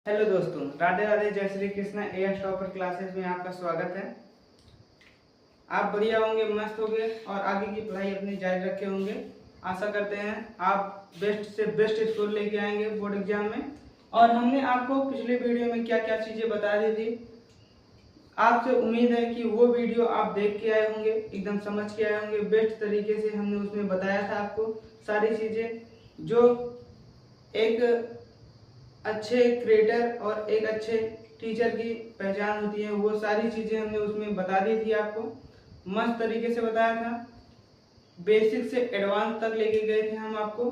Hello दोस्तों, राधे राधे, जय Shri Krishna. As topper classes में आपका स्वागत है। आप बढ़िया होंगे, मस्त होंगे और आगे की पढ़ाई अपनी जारी रखे होंगे। आशा करते हैं आप बेस्ट से बेस्ट स्कोर लेके आएंगे बोर्ड एग्जाम में। और हमने आपको पिछले वीडियो में क्या क्या चीज़ें बता दी थी, आपसे उम्मीद है कि वो वीडियो आप देख के आए होंगे, एकदम समझ के आए होंगे। बेस्ट तरीके से हमने उसमें बताया था आपको सारी चीज़ें, जो एक अच्छे क्रिएटर और एक अच्छे टीचर की पहचान होती है। वो सारी चीज़ें हमने उसमें बता दी थी आपको, मस्त तरीके से बताया था। बेसिक से एडवांस तक लेके गए थे हम आपको।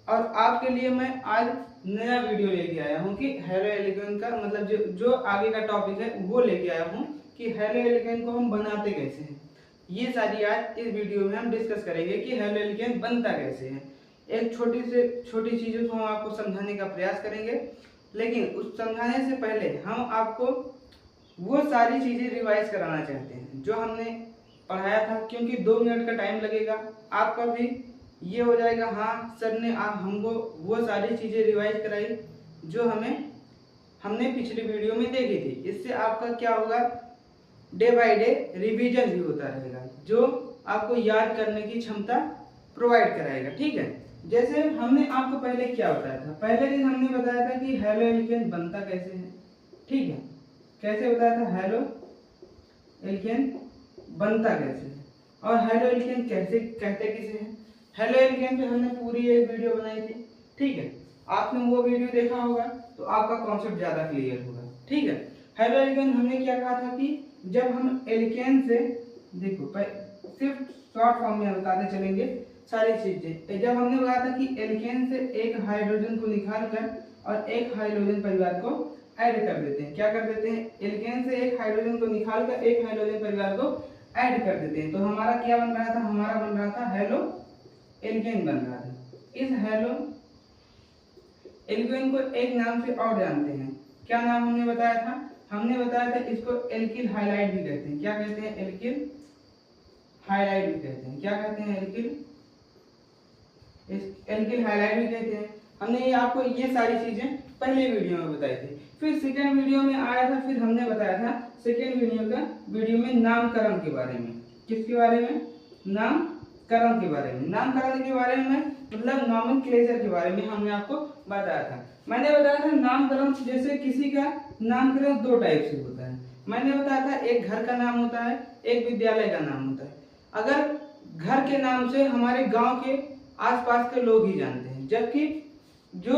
और आपके लिए मैं आज नया वीडियो लेके आया हूँ कि हेलो एलिगन का मतलब जो आगे का टॉपिक है वो लेके आया हूँ कि हेलो एलिगन को हम बनाते कैसे हैं। ये सारी आज इस वीडियो में हम डिस्कस करेंगे कि हेलो एलिगन बनता कैसे है। एक छोटी से छोटी चीज़ों को हम आपको समझाने का प्रयास करेंगे, लेकिन उस समझाने से पहले हम आपको वो सारी चीज़ें रिवाइज कराना चाहते हैं जो हमने पढ़ाया था, क्योंकि 2 मिनट का टाइम लगेगा। आपका भी ये हो जाएगा, हाँ सर ने आप हमको वो सारी चीज़ें रिवाइज कराई जो हमने पिछली वीडियो में देखी थी। इससे आपका क्या होगा, डे बाय डे रिवीजन भी होता रहेगा, जो आपको याद करने की क्षमता प्रोवाइड कराएगा। ठीक है, जैसे हमने आपको पहले क्या बताया था, पहले दिन हमने बताया था कि हेलो एलिगन बनता कैसे है। ठीक है, कैसे बताया था, हेलो एलिगन बनता कैसे है और हेलो एलिगन कैसे कहते किसे हैं। हेलो एलिगन पे हमने पूरी एक वीडियो बनाई थी। ठीक है, आपने वो वीडियो देखा होगा तो आपका कॉन्सेप्ट ज्यादा क्लियर होगा। ठीक है, हेलो एलिगन हमने क्या कहा था कि जब हम एलिगन से, देखो सिर्फ शॉर्ट फॉर्म में बताते चलेंगे सारी चीजें। जब हमने बताया था कि एल्केन से एक हाइड्रोजन को निकालकर और एक हाइड्रोजन परिवार को ऐड कर देते हैं। क्या कर देते हैं, एल्केन से एक हाइड्रोजन को निकालकर एक हाइड्रोजन परिवार को ऐड कर देते हैं। तो हमारा क्या बन रहा था, हमारा बन रहा था हेलो एल्केन बन रहा था। इस हेलो एल्केन को एक नाम से और जानते हैं। क्या नाम हमने बताया था, हमने बताया था इसको एल्किल हाइलाइट भी कहते हैं। क्या कहते हैं, एल्किल हाइलाइट भी कहते हैं। क्या कहते हैं, एल्किल हाइलाइट भी कहते हैं। हमने ये आपको ये सारी चीजें पहले वीडियो में बताई थी। फिर सेकेंड वीडियो में आया था, फिर हमने बताया था सेकेंड वीडियो में नामकरण के बारे में। किसके बारे में, नामकरण के बारे में। नामकरण के बारे में मतलब नॉमेनक्लेचर के बारे में हमने आपको बताया था। मैंने बताया था नामकरण, जैसे किसी का नामकरण 2 टाइप से होता है। मैंने बताया था एक घर का नाम होता है, एक विद्यालय का नाम होता है। अगर घर के नाम से हमारे गांव के आसपास के लोग ही जानते हैं, जबकि जो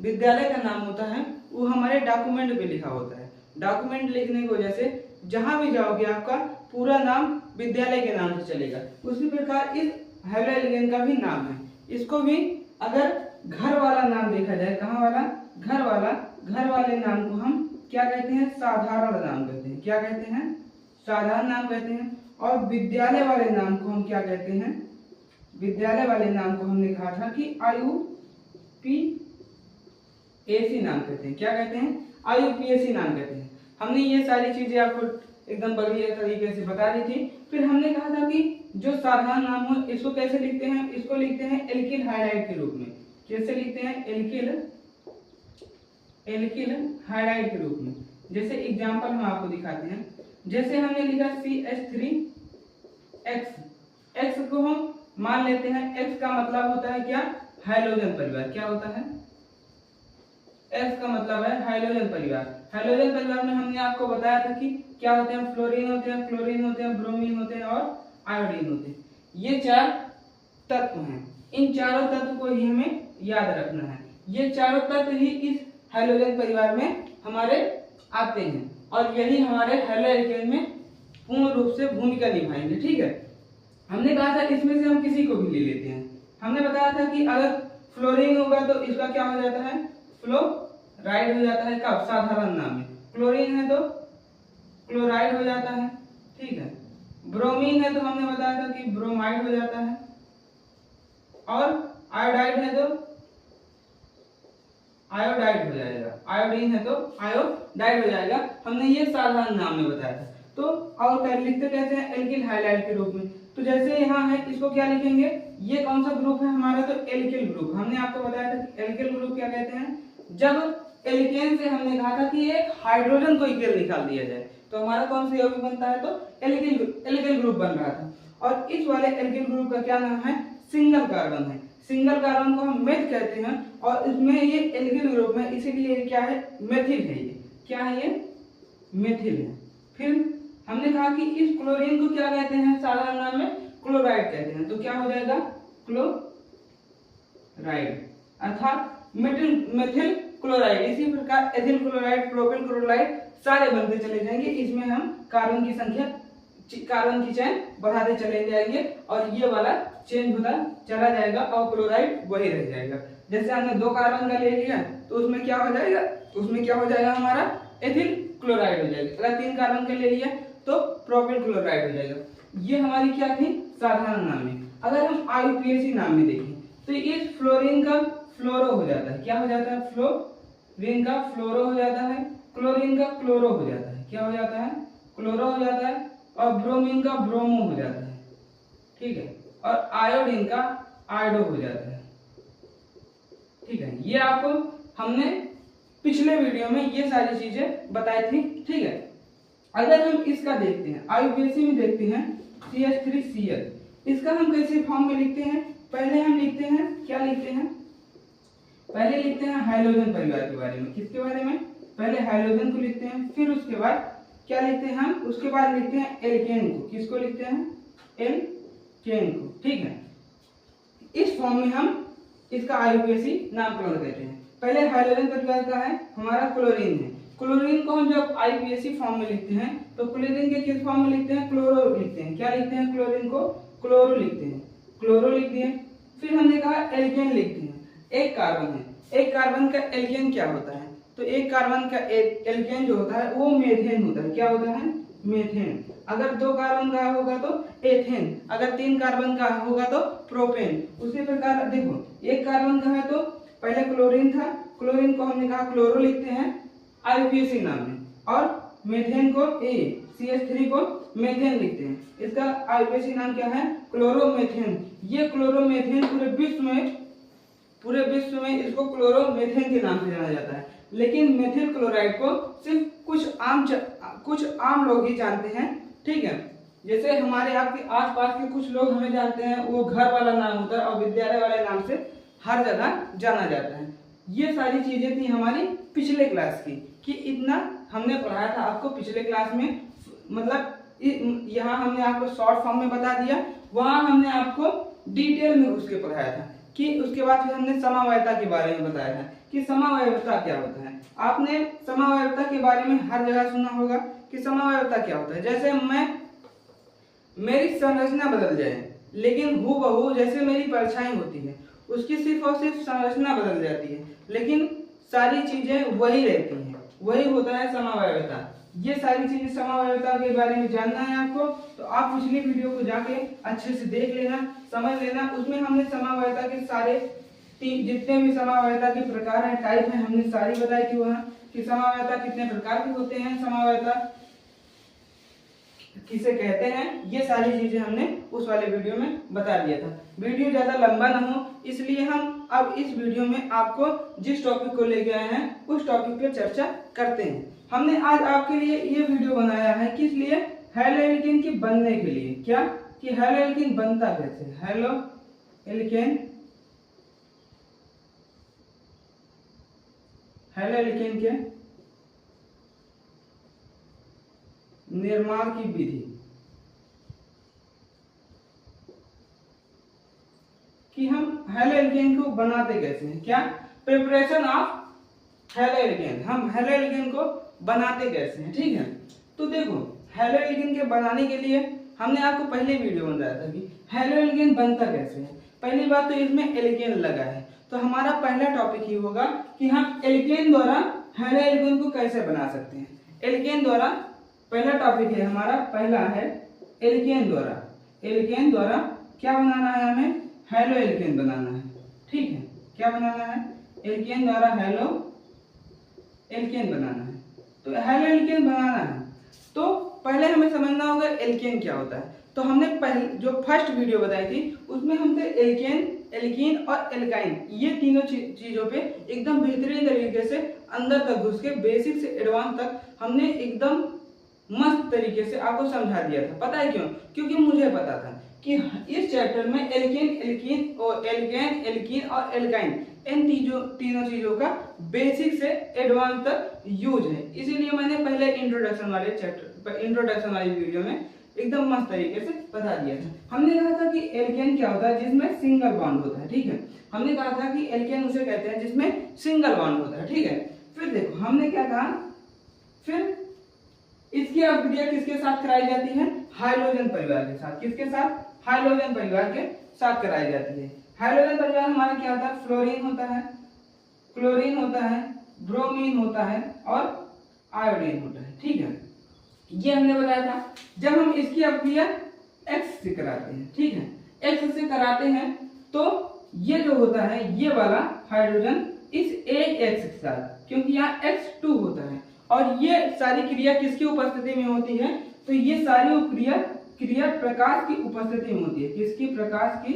विद्यालय का नाम होता है वो हमारे डॉक्यूमेंट पे लिखा होता है। डॉक्यूमेंट लिखने की वजह से जहां भी जाओगे आपका पूरा नाम विद्यालय के नाम से चलेगा। उसी प्रकार इस हेलो एलिगन का भी नाम है। इसको भी अगर घर वाला नाम देखा जाए, कहाँ वाला, घर वाले नाम को हम क्या कहते हैं, साधारण नाम कहते हैं। क्या कहते हैं, साधारण नाम कहते हैं। और विद्यालय वाले नाम को हम क्या कहते हैं, विद्यालय वाले नाम को हमने कहा था कि IUPAC नाम कहते हैं। क्या कहते हैं, IUPAC नाम कहते हैं। हमने ये सारी चीजें आपको एकदम बढ़िया तरीके से बता दी थी। फिर हमने कहा था कि जो साधारण नाम हो इसको कैसे लिखते हैं, इसको लिखते हैं एल्किल हाइलाइट के रूप में। कैसे लिखते हैं, एल्किल हाइलाइट के रूप में। जैसे एग्जाम्पल हम आपको दिखाते हैं। जैसे हमने लिखा CH3X, X को हम मान लेते हैं, X का मतलब होता है क्या, हाइड्रोजन परिवार। क्या होता है, X का मतलब है हाइड्रोजन परिवार। हाइड्रोजन परिवार में हमने आपको बताया था कि क्या होते हैं, फ्लोरीन होते हैं, क्लोरीन होते हैं, ब्रोमीन होते हैं और आयोडीन होते हैं। ये 4 तत्व हैं। इन चारों तत्व को ही हमें याद रखना है। ये चारों तत्व ही इस हाइड्रोजन परिवार में हमारे आते हैं और यही हमारे हेलो एल्केन में पूर्ण रूप से भूमिका निभाएंगे। ठीक है, हमने कहा था इसमें से हम किसी को भी ले लेते हैं। हमने बताया था कि अगर फ्लोरीन होगा तो इसका क्या हो जाता है, फ्लोराइड हो जाता है। कब, साधारण नाम में। क्लोरीन है तो क्लोराइड हो जाता है। ठीक है, ब्रोमीन है तो हमने बताया था कि ब्रोमाइड हो जाता है। और आयोडाइड है तो आयोडाइड हो जाएगा। आयोडीन है तो आयोडाइड हो जाएगा। हमने ये साधारण नाम में बताया था। तो और क्या लिखते कैसे हैं, एल्किल हाइलाइट के रूप में। तो जैसे यहाँ है, इसको क्या लिखेंगे, ये कौन सा ग्रुप है हमारा, तो एल्किल ग्रुप। हमने आपको बताया था कि एल्किल ग्रुप क्या कहते हैं, जब एल्केन से हमने कहा था कि एक हाइड्रोजन को इक्वल निकाल दिया जाए, तो हमारा कौन सा यौगिक बनता है, तो एल्किल ग्रुप बन रहा था। और इस वाले एल्किल ग्रुप का क्या नाम है, सिंगल कार्बन है। सिंगल कार्बन को हम मेथ कहते हैं और इसमें ये एल्किल ग्रुप में, इसीलिए क्या है, मेथिल है। ये क्या है, ये मेथिल है। फिर हमने कहा कि इस क्लोरीन को क्या कहते हैं, साधारण नाम में क्लोराइड कहते हैं, तो क्या हो जाएगा, क्लोराइड अर्थात मेथिल क्लोराइड। इसी प्रकार एथिल क्लोराइड, प्रोपिल क्लोराइड सारे बनते चले जाएंगे। इसमें हम कार्बन की संख्या, कार्बन की चेन बढ़ाते चले जाएंगे और ये वाला चेंज होता चला जाएगा और क्लोराइड वही रह जाएगा। जैसे हमने 2 कार्बन का ले लिया तो उसमें क्या हो जाएगा, उसमें क्या हो जाएगा, हमारा एथिल क्लोराइड हो जाएगा। अगर 3 कार्बन का ले लिया तो प्रोपिल क्लोराइड हो जाएगा। ये हमारी क्या थी, साधारण नाम में। अगर हम IUPAC नाम में देखें तो इस फ्लोरीन का फ्लोरो हो जाता है, क्या हो जाता है, फ्लोरीन का फ्लोरो हो जाता है, क्लोरीन का क्लोरो हो जाता है, क्या हो जाता है, क्लोरो हो जाता है, और ब्रोमीन का ब्रोमो हो जाता है, ठीक है, और आयोडीन का आयोडो हो जाता है, ठीक है। ये आपको हमने पिछले वीडियो में ये सारी चीजें बताई थी, ठीक है। अगर हम इसका देखते हैं, IUPAC में देखते हैं CH3Cl, इसका हम कैसे फॉर्म में लिखते हैं, पहले हम लिखते हैं, क्या लिखते हैं, पहले लिखते हैं हाइड्रोजन परिवार के बारे में। किसके बारे में, पहले हाइड्रोजन को लिखते हैं, फिर उसके बाद क्या लिखते हैं हम, उसके बाद लिखते हैं एल्केन को। किसको लिखते हैं, एल्केन को, ठीक है। इस फॉर्म में हम इसका IUPAC नामकरण कहते हैं। पहले हाइड्रोजन परिवार का है, हमारा क्लोरीन है। क्लोरीन को हम जब IUPAC फॉर्म में लिखते हैं तो क्लोरीन के किस फॉर्म में लिखते हैं, क्लोरो लिखते हैं। क्या लिखते हैं, क्लोरीन को क्लोरो लिखते हैं, क्लोरो लिख दिए। फिर हमने कहा एल्केन लिखते हैं, एक कार्बन है, एक कार्बन का एल्केन क्या होता है, तो एक कार्बन का एल्केन जो होता है वो मेथेन होता है, क्या होता है, मेथेन। अगर 2 कार्बन का होगा तो एथेन, अगर 3 कार्बन का होगा तो प्रोपेन। उसी प्रकार देखो, एक कार्बन का है तो पहले क्लोरीन था, क्लोरीन को हमने कहा क्लोरो लिखते हैं IUPAC नाम में, और मेथेन को CH3 को मेथेन लिखते हैं। इसका IUPAC नाम क्या है, क्लोरोमेथेन। ये क्लोरोमेथेन पूरे विश्व में इसको क्लोरोमेथेन के नाम से जाना जाता है। लेकिन मेथिल क्लोराइड को सिर्फ कुछ आम लोग ही जानते हैं, ठीक है। जैसे हमारे आपके आसपास के कुछ लोग हमें जानते हैं, वो घर वाला नाम होता है और विद्यालय वाले नाम से हर जगह जाना जाता है। ये सारी चीजें थी हमारी पिछले क्लास की, कि इतना हमने पढ़ाया था आपको पिछले क्लास में। मतलब यहाँ हमने आपको शॉर्ट फॉर्म में बता दिया, वहां हमने आपको डिटेल में उसके पढ़ाया था। कि उसके बाद फिर हमने समवायता के बारे में बताया था कि समवायता क्या होता है। आपने समवायता के बारे में हर जगह सुना होगा कि समवायता क्या होता है। जैसे मेरी संरचना बदल जाए, लेकिन हूबहू जैसे मेरी परछाई होती है, उसकी सिर्फ और सिर्फ संरचना बदल जाती है, लेकिन सारी चीजें वही रहती हैं, वही होता है समवायता। ये सारी चीजें समवायता के बारे में जानना है आपको, तो आप पिछली वीडियो को जाके अच्छे से देख लेना, समझ लेना। उसमें हमने समवायता के सारे जितने भी समवायता के प्रकार हैं, टाइप हैं, हमने सारी बताई थी वहाँ, कि समवायता कितने प्रकार के होते हैं, समवायता किसे कहते हैं, ये सारी चीजें हमने उस वाले वीडियो में बता दिया था। वीडियो ज्यादा लंबा ना हो, इसलिए हम अब इस वीडियो में आपको जिस टॉपिक को लेके आए हैं उस टॉपिक पे चर्चा करते हैं। हमने आज आपके लिए ये वीडियो बनाया है, किस लिए, हैलोएल्केन के बनने के लिए। क्या, कि हैलोएल्केन बनता कैसे, हैलोएल्केन के निर्माण की विधि, कि हम हैलोएल्केन को बनाते कैसे हैं। क्या, प्रिपरेशन ऑफ हैलोएल्केन, हम हैलोएल्केन को बनाते कैसे हैं, ठीक है। तो देखो, हैलोएल्केन के बनाने के लिए हमने आपको पहले वीडियो में बताया था कि हैलोएल्केन बनता कैसे है। पहली बात तो इसमें एल्केन लगा है, तो हमारा पहला टॉपिक ही होगा कि हम एल्केन द्वारा हैलोएल्केन को कैसे बना सकते हैं। एल्केन द्वारा पहला टॉपिक है हमारा, पहला है एल्केन द्वारा क्या बनाना है, हमें हैलोएल्केन बनाना है, ठीक है। क्या बनाना है, एल्केन द्वारा हैलोएल्केन बनाना है। तो हैलोएल्केन बनाना है तो पहले हमें समझना होगा एल्केन क्या होता है। तो हमने पहले जो फर्स्ट वीडियो बताई थी उसमें हमने एल्केन, एल्कीन और एल्काइन, ये तीनों चीजों पे एकदम बेहतरीन तरीके से अंदर तक घुस के बेसिक से एडवांस तक हमने एकदम मस्त तरीके से आपको समझा दिया था। पता है क्यों? क्योंकि मुझे पता था कि इस चैप्टर में एल्केन, एल्कीन और एल्केन, एल्कीन और एल्काइन इन तीनों चीजों का बेसिक से एडवांस तक यूज है। इसीलिए मैंने पहले इंट्रोडक्शन वाली वीडियो में एकदम मस्त तरीके से बता दिया था। हमने कहा था कि एल्केन क्या होता है, जिसमें सिंगल बॉन्ड होता है, ठीक है। हमने कहा था कि एल्केन उसे कहते हैं जिसमें सिंगल बॉन्ड होता है, ठीक है। फिर देखो हमने क्या कहा, फिर इसकी अभिक्रिया किसके साथ कराई जाती है? हाइड्रोजन परिवार के साथ। किसके साथ? हाइड्रोजन परिवार के साथ कराई जाती है। हाइड्रोजन परिवार हमारा क्या होता है? फ्लोरीन होता है, क्लोरीन होता है, ब्रोमीन होता है और आयोडीन होता है, ठीक है। ये हमने बताया था। जब हम इसकी अभिक्रिया एक्स से कराते हैं, ठीक है, एक्स से कराते हैं तो ये जो होता है ये वाला हाइड्रोजन इस एक एक्स के साथ, क्योंकि यहाँ X2 होता है और ये सारी क्रिया किसकी उपस्थिति में होती है? तो ये सारी क्रिया प्रकाश की उपस्थिति में होती है। किसकी? प्रकाश की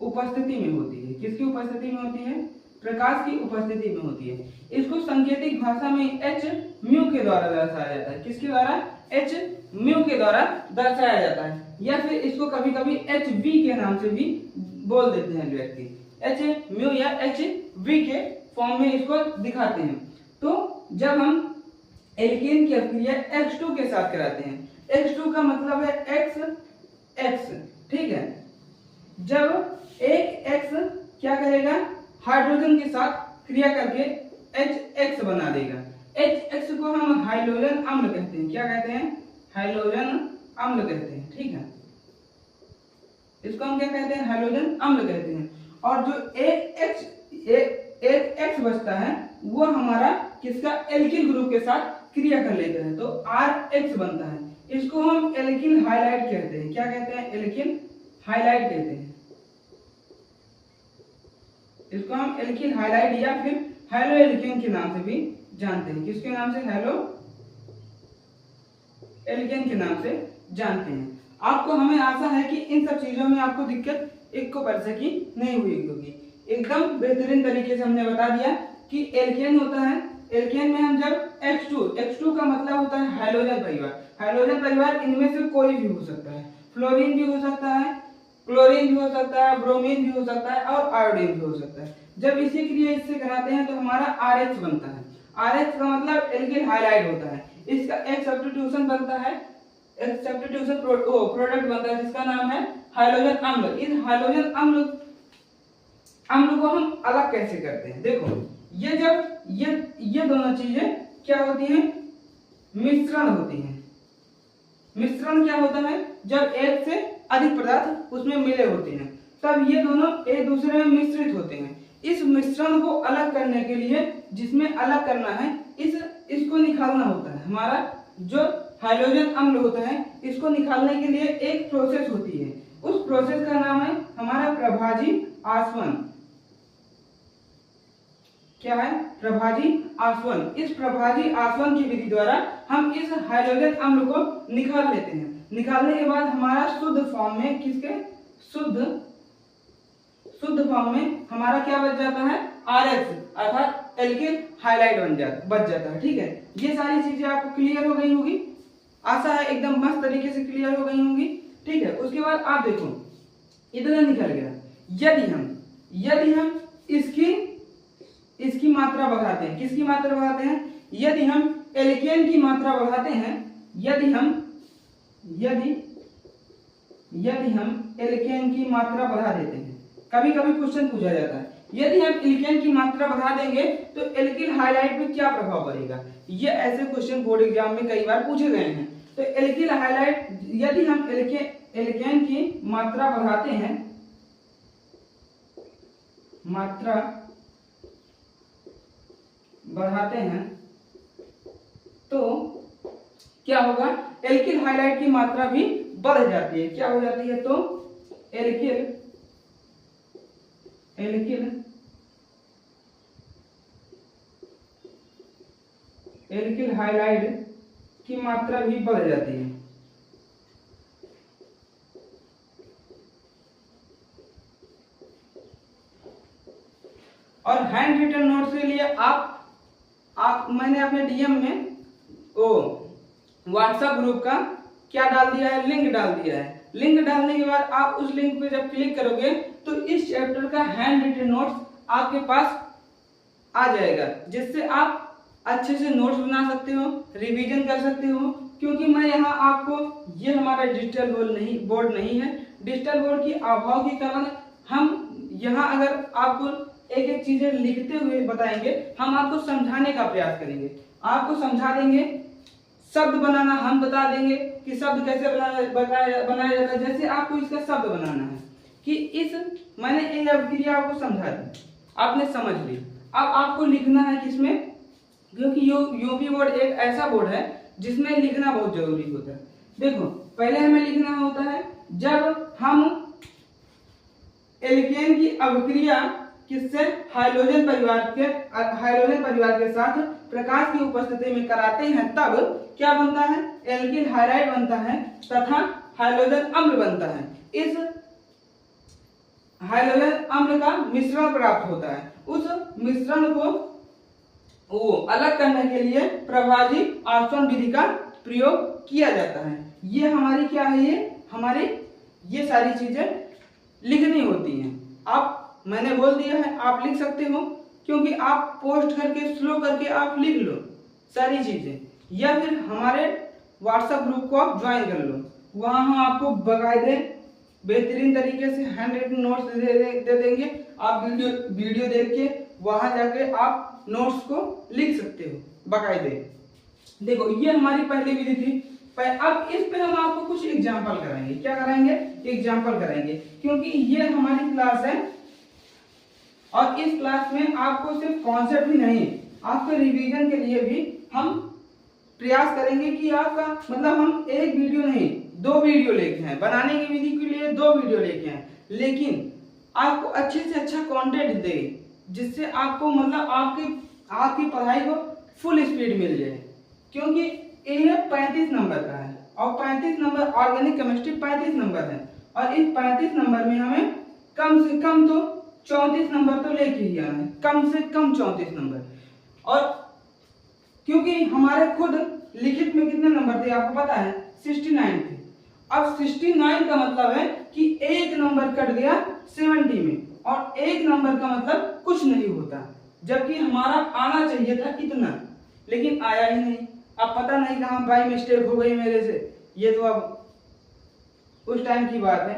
उपस्थिति में होती है। किसकी उपस्थिति में होती है? प्रकाश की उपस्थिति में होती है। इसको सांकेतिक भाषा में h म्यू के द्वारा दर्शाया जाता है। किसके द्वारा? h म्यू के द्वारा दर्शाया जाता है, या फिर इसको कभी कभी HV के नाम से भी बोल देते हैं व्यक्ति। h म्यू या HV के फॉर्म में इसको दिखाते हैं। तो जब हम एल्केन की अभिक्रिया X2 के साथ कराते हैं, X2 का मतलब है X, ठीक है। जब एक X क्या करेगा? हाइड्रोजन के साथ क्रिया करके HX बना देगा। HX को हम हाइड्रोजन अम्ल कहते हैं। क्या कहते हैं? हाइड्रोजन अम्ल कहते हैं, ठीक है। इसको हम क्या कहते हैं? हाइड्रोजन अम्ल कहते हैं। और जो एक X बचता है वो हमारा किसका? एल्किल ग्रुप के साथ क्रिया कर लेता है, तो RH बनता है। इसको हम एल्किल हाइलाइड कहते हैं। क्या कहते हैं? एल्किल हाइलाइड कहते हैं। इसको हम एल्किल हाइलाइड या फिर हेलो एल्केन के नाम से भी जानते हैं। किसके नाम से? हेलो एल्केन के नाम से जानते हैं। आपको, हमें आशा है कि इन सब चीजों में आपको दिक्कत एक को परसे की नहीं हुई होगी। एकदम बेहतरीन तरीके से हमने बता दिया कि एल्केन होता है। एल्केन में हम जब X2 का मतलब होता है हाइड्रोजन परिवार। हाइड्रोजन परिवार इनमें से कोई भी हो सकता है। फ्लोरीन भी हो सकता है, क्लोरीन भी हो सकता है, ब्रोमीन भी हो सकता है और आयोडीन भी हो सकता है। जब इसी क्रिया इससे कराते हैं तो हमारा RH बनता है। RH का मतलब एल्किल हाइलाइड होता है। इसका एक सब्स्टिट्यूशन बनता है, एक सब्स्टिट्यूशन प्रोडक्ट बनता है जिसका नाम है हाइड्रोजन अम्ल। इस हाइड्रोजन अम्ल को हम अलग कैसे करते हैं? देखो, ये जब ये दोनों चीजें क्या होती हैं? मिश्रण होती हैं। मिश्रण क्या होता है? जब एक से अधिक पदार्थ उसमें मिले होते हैं तब ये दोनों एक दूसरे में मिश्रित होते हैं। इस मिश्रण को अलग करने के लिए, जिसमें अलग करना है, इसको निकालना होता है। हमारा जो हाइड्रोजन अम्ल होता है इसको निकालने के लिए एक प्रोसेस होती है। उस प्रोसेस का नाम है हमारा प्रभाजी आसवन। क्या है? प्रभाजी आसवन। इस प्रभाजी आसवन की विधि द्वारा हम इस हाइड्रोजन अम्ल को निकाल लेते हैं। निकालने के बाद हमारा शुद्ध फॉर्म में, किसके? शुद्ध फॉर्म में हमारा क्या बच जाता है? RH, अर्थात एल्किल हाइलाइड बच जाता है, ठीक है। ये सारी चीजें आपको क्लियर हो गई होगी, आशा है एकदम मस्त तरीके से क्लियर हो गई होंगी, ठीक है। उसके बाद आप देखो, इतना निकल गया। यदि हम इसकी मात्रा बढ़ाते हैं, किसकी मात्रा बढ़ाते हैं? यदि हम एल्केन की मात्रा बढ़ाते हैं, यदि हम एल्केन की मात्रा बढ़ा देते हैं, कभी कभी क्वेश्चन पूछा जाता है, यदि हम एल्केन की मात्रा बढ़ा देंगे तो एल्किल हाइलाइड पे क्या प्रभाव पड़ेगा? ये ऐसे क्वेश्चन बोर्ड एग्जाम में कई बार पूछे गए हैं। तो एल्किल हाइलाइड, यदि हम एल्केन की मात्रा बढ़ाते हैं, तो क्या होगा? एल्किल हाइलाइड की मात्रा भी बढ़ जाती है। क्या हो जाती है? तो एल्किल हाइलाइड की मात्रा भी बढ़ जाती है। और हैंड रिटन नोट्स के लिए आप मैंने अपने डीएम में वो व्हाट्सएप ग्रुप का क्या डाल दिया है, लिंक डाल दिया है। लिंक डालने के बाद आप उस लिंक पे जब क्लिक करोगे तो इस चैप्टर का हैंड रिटन नोट्स आपके पास आ जाएगा, जिससे आप अच्छे से नोट्स बना सकते हो, रिवीजन कर सकते हो। क्योंकि मैं यहाँ आपको, ये हमारा डिजिटल बोर्ड नहीं है। डिजिटल बोर्ड की अभाव के कारण हम यहाँ अगर आपको एक एक चीजें लिखते हुए बताएंगे, हम आपको समझाने का प्रयास करेंगे, आपको समझा देंगे। शब्द बनाना हम बता देंगे कि शब्द कैसे बनाया जाता है। जैसे आपको इसका शब्द बनाना है कि मैंने एक क्रिया आपको समझा दी, आपने समझ ली। अब आपको लिखना है किसमें, क्योंकि यूपी बोर्ड एक ऐसा बोर्ड है जिसमें लिखना बहुत जरूरी होता है। देखो, पहले हमें लिखना होता है जब हम एल्केन की अभिक्रिया किससे, हाइड्रोजन परिवार के साथ प्रकाश की उपस्थिति में कराते हैं, तब क्या बनता है, एल्किल हाइड्राइड बनता है तथा हाइड्रोजन अम्ल बनता है। इस हाइड्रोजन अम्ल का मिश्रण प्राप्त होता है। उस मिश्रण को वो अलग करने के लिए प्रभावी आसवन विधि का प्रयोग किया जाता है। ये हमारी क्या है, ये सारी चीजें लिखनी होती हैं। आप, मैंने बोल दिया है, आप लिख सकते हो, क्योंकि आप पोस्ट करके स्लो करके आप लिख लो सारी चीजें, या फिर हमारे व्हाट्सएप ग्रुप को आप ज्वाइन कर लो। वहां हम आपको बाकायदे बेहतरीन तरीके से हैंड रिटन नोट्स दे देंगे। आप वीडियो देख के वहां जाके आप नोट्स को लिख सकते हो बाकायदे। देखो, ये हमारी पहली विधि थी। अब इस पे हम आपको कुछ एग्जाम्पल कराएंगे। क्या कराएंगे, एग्जाम्पल कराएंगे, क्योंकि ये हमारी क्लास है और इस क्लास में आपको सिर्फ कॉन्सेप्ट ही नहीं, आपके रिवीजन के लिए भी हम प्रयास करेंगे कि आपका, मतलब हम एक वीडियो नहीं, 2 वीडियो लेके हैं, बनाने की विधि के लिए 2 वीडियो लेके हैं, लेकिन आपको अच्छे से अच्छा कंटेंट दे, जिससे आपको, मतलब आपकी पढ़ाई को फुल स्पीड मिल जाए। क्योंकि ये 35 नंबर का है और 35 नंबर ऑर्गेनिक केमिस्ट्री 35 नंबर है, और इस 35 नंबर में हमें कम से कम तो 34 नंबर तो लेके ही आना है, कम से कम 34 नंबर। और क्योंकि हमारे खुद लिखित में कितने नंबर थे आपको पता है, 69 थे। अब 69 का मतलब है कि एक नंबर कट गया 70 में, और एक नंबर का मतलब कुछ नहीं होता, जबकि हमारा आना चाहिए था इतना, लेकिन आया ही नहीं। अब पता नहीं कहां बाई मिस्टेक हो गई मेरे से, ये तो अब उस टाइम की बात है।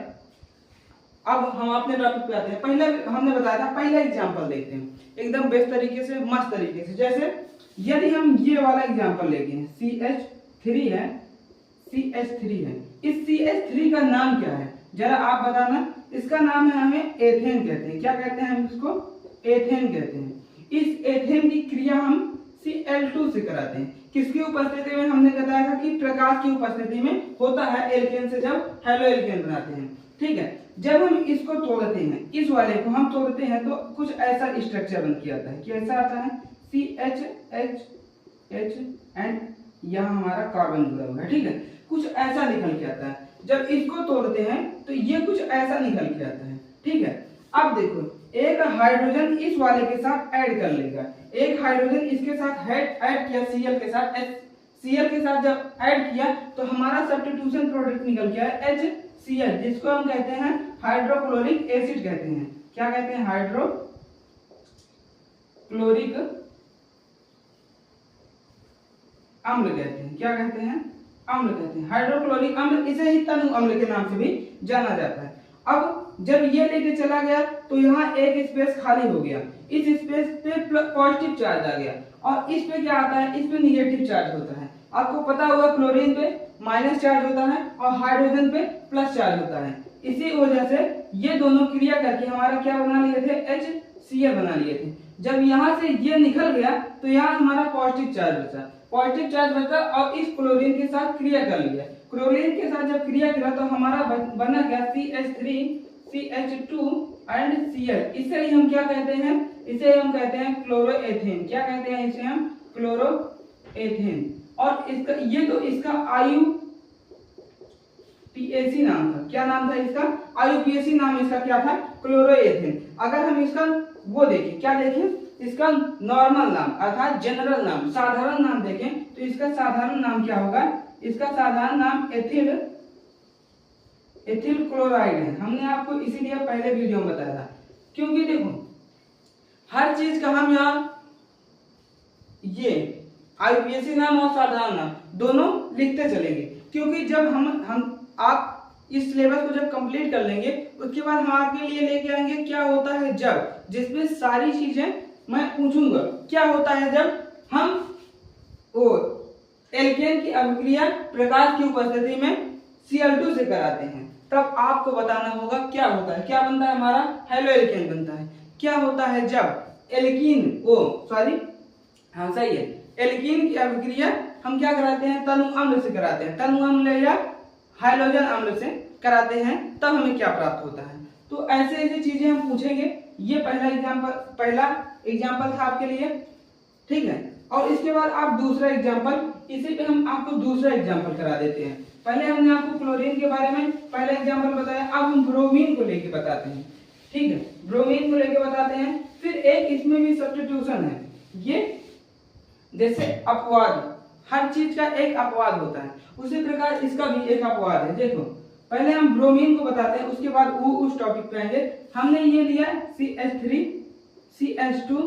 अब हम अपने टॉपिक पे आते हैं। पहले हमने बताया था, पहला एग्जांपल देखते हैं एकदम बेस्ट तरीके से, मस्त तरीके से। जैसे यदि हम ये वाला एग्जांपल लेते हैं, CH3 है, CH3 है, इस CH3 का नाम क्या है जरा आप बताना। इसका नाम है, हमें एथेन कहते हैं। क्या कहते हैं हम इसको, एथेन कहते हैं। इस एथेन की क्रिया हम Cl2 से कराते हैं। किसकी उपस्थिति में, हमने बताया था कि प्रकाश की उपस्थिति में होता है एल्केन से, जब हेलो एल्केन बनाते हैं। ठीक है, जब हम इसको तोड़ते हैं, इस वाले को हम तोड़ते हैं तो कुछ ऐसा स्ट्रक्चर बन के आता है। कैसा आता है, CH एंड यहाँ हमारा कार्बन जुड़ा हुआ है। ठीक है, कुछ ऐसा निकल के आता है। जब इसको तोड़ते हैं तो ये कुछ ऐसा निकल के आता है। ठीक है, अब देखो, एक हाइड्रोजन इस वाले के साथ ऐड कर लेगा, एक हाइड्रोजन इसके साथ ऐड किया, Cl के साथ, Cl के साथ जब ऐड किया तो हमारा सब्स्टिट्यूशन प्रोडक्ट निकल गया है HCl, जिसको हम कहते हैं हाइड्रोक्लोरिक एसिड कहते हैं। क्या कहते हैं, हाइड्रोक्लोरिक अम्ल कहते हैं। क्या कहते हैं, अम्ल कहते हैं, हाइड्रोक्लोरिक अम्ल। इसे ही तनु अम्ल के नाम से भी जाना जाता है। अब जब ये लेके चला गया तो यहाँ एक स्पेस खाली हो गया, इस स्पेस पे पॉजिटिव चार्ज आ गया, और इस पे क्या आता है, इस पे निगेटिव चार्ज होता है। आपको पता होगा क्लोरीन पे माइनस चार्ज होता है और हाइड्रोजन पे प्लस चार्ज होता है। इसी वजह से ये दोनों क्रिया करके हमारा क्या बना लिए थे, HCl बना लिए थे। जब यहाँ से ये निकल गया तो यहाँ हमारा पॉजिटिव चार्ज बचा, और इस क्लोरीन के साथ क्रिया कर लिया। क्लोरीन के साथ जब क्रिया किया तो हमारा बना गया CH3, CH2 एंड Cl। इसे ही हम क्या कहते हैं, इसे हम कहते हैं क्लोरोएथेन। क्या कहते हैं इसे हम, क्लोरोएथेन। और इसका ये तो इसका IUPAC नाम था। क्या नाम था इसका, IUPAC नाम इसका क्या था, क्लोरोएथेन। अगर हम इसका वो देखें, क्या देखें, इसका नॉर्मल नाम अर्थात जनरल नाम, साधारण नाम देखें तो इसका साधारण नाम क्या होगा, इसका साधारण नाम एथिल क्लोराइड है। हमने आपको इसीलिए पहले वीडियो में बताया था, क्योंकि देखो हर चीज का हम यहाँ ये आईपीएससी नाम और साधारण नाम दोनों लिखते चलेंगे, क्योंकि जब हम आप इस सिलेबस को जब कंप्लीट कर लेंगे उसके बाद हम आपके लिए लेके आएंगे क्या होता है जब, जिसमें सारी चीजें मैं पूछूंगा क्या होता है जब हम वो एल्केन की अभिक्रिया प्रकाश की उपस्थिति में Cl2 से कराते हैं, तब आपको बताना होगा क्या होता है, क्या बनता है हमारा हेलो एल्केन बनता है। क्या होता है जब एल्कीन हाँ सही है, एल्कीन की अभिक्रिया हम क्या कराते हैं, तनु अम्ल से कराते हैं, तनु अम्ल या हाइड्रोजन अम्ल से कराते हैं, तब हमें क्या प्राप्त होता है। तो ऐसे ऐसी चीजें हम पूछेंगे। ये पहला एग्जाम्पल था आपके लिए, ठीक है। और इसके बाद आप दूसरा एग्जाम्पल, इसी पे हम आपको दूसरा एग्जाम्पल करा देते हैं। पहले हमने आपको क्लोरीन के बारे में पहला एग्जाम्पल बताया, अब हम ब्रोमीन को लेके बताते हैं, ठीक है। ब्रोमीन को लेके बताते हैं, फिर एक इसमें भी सब्स्टिट्यूशन है, ये जैसे अपवाद, हर चीज का एक अपवाद होता है, उसी प्रकार इसका भी एक अपवाद है। देखो पहले हम ब्रोमीन को बताते हैं, उसके बाद वो उस टॉपिक पे आएंगे। हमने ये लिया CH3 CH2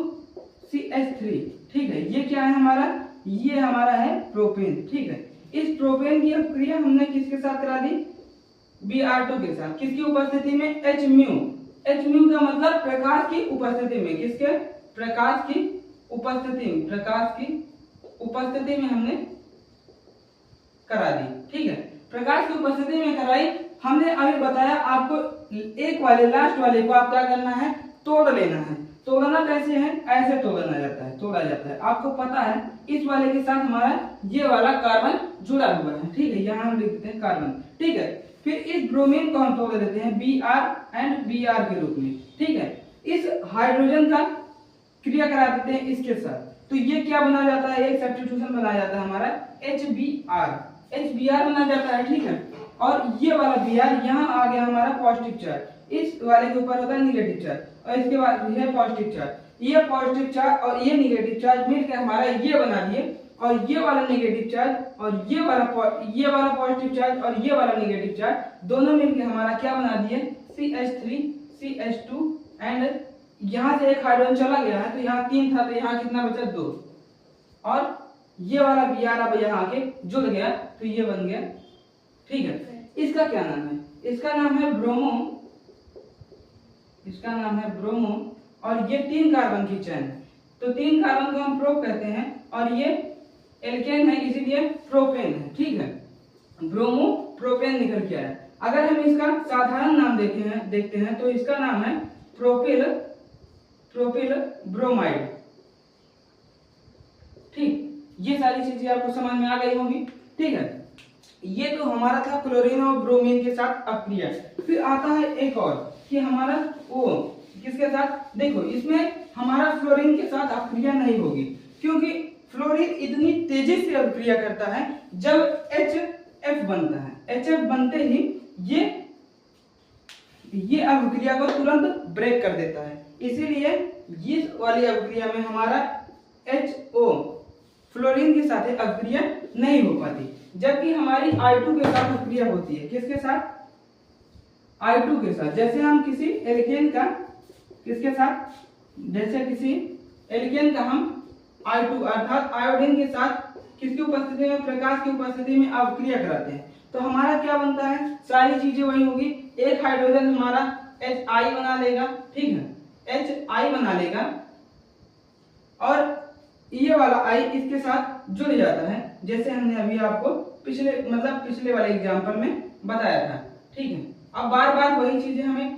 CH3, ठीक है। ये क्या है हमारा, ये हमारा है प्रोपेन, ठीक है। इस प्रोपेन की अभिक्रिया हमने किसके साथ करा दी, Br2 के साथ, किसकी उपस्थिति में, Hµ का मतलब प्रकाश की उपस्थिति में, किसके, प्रकाश की उपस्थिति में हमने करा दी, ठीक है। प्रकाश की उपस्थिति में कराई। हमने अभी बताया आपको एक वाले लास्ट वाले को आप क्या करना है, तोड़ लेना है। तोड़ना कैसे है, ऐसे तोड़ा जाता है। आपको पता है इस वाले के साथ हमारा ये वाला कार्बन जुड़ा हुआ है, ठीक है। यहाँ हम लिख देते हैं कार्बन, ठीक है। फिर इस ब्रोमीन को हम तोड़ देते हैं Br एंड Br के रूप में, ठीक है। इस हाइड्रोजन का क्रिया करा देते हैं इसके साथ, तो ये क्या बना जाता है, एक सब्स्टिट्यूशन बना जाता है हमारा HBr बना जाता है, ठीक है। और ये वाला Br यहाँ आ गया हमारा पॉजिटिव चार्ज, इस वाले के ऊपर होता है निगेटिव चार्ज, और इसके बाद ये पॉजिटिव चार्ज, ये पॉजिटिव चार्ज और ये निगेटिव चार्ज मिलकर हमारा ये बना दिए, और ये वाला नेगेटिव चार्ज और ये वाला पॉजिटिव चार्ज और ये वाला नेगेटिव चार्ज दोनों मिलकर हमारा क्या बना दिए, CH3 CH2 एंड यहाँ से एक हाइड्रोजन चला गया है, तो यहाँ 3 था, तो यहाँ कितना बचा, 2, और ये वाला Br अब यहाँ आके जुड़ गया, तो ये बन गया, ठीक है। इसका क्या नाम है, इसका नाम है ब्रोमो, और ये 3 कार्बन की चैन है, तो 3 कार्बन को हम प्रोप कहते हैं, और ये एल्केन है इसीलिए प्रोपेन है, ठीक है। ब्रोमो प्रोपेन निकल के आया। अगर हम इसका साधारण नाम देखते हैं तो इसका नाम है प्रोपिल ब्रोमाइड, ठीक। ये सारी चीजें आपको समझ में आ गई होंगी, ठीक है। ये तो हमारा था क्लोरीन और ब्रोमीन के साथ अभिक्रिया। फिर आता है एक और कि हमारा वो किसके साथ, देखो इसमें हमारा फ्लोरीन के साथ अभिक्रिया नहीं होगी, क्योंकि फ्लोरीन इतनी तेजी से अभिक्रिया करता है जब HF बनता है। HF बनते ही ये अभिक्रिया को तुरंत ब्रेक कर देता है, इसीलिए इस वाली अभिक्रिया में हमारा HO फ्लोरीन के साथ अभिक्रिया नहीं हो पाती, जबकि हमारी I2 के साथ अभिक्रिया होती है। किसके साथ, I2 के साथ। जैसे हम किसी एल्केन का किसके साथ, जैसे किसी एल्केन का हम I2 अर्थात आयोडीन के साथ किसकी उपस्थिति में, प्रकाश की उपस्थिति में अभिक्रिया कराते हैं, तो हमारा क्या बनता है, सारी चीजें वही होगी। एक हाइड्रोजन हमारा Hi बना लेगा, ठीक है, Hi बना लेगा, और ये वाला I इसके साथ जुड़ जाता है, जैसे हमने अभी आपको पिछले वाले एग्जांपल में बताया था, ठीक है। अब बार बार वही चीजें हमें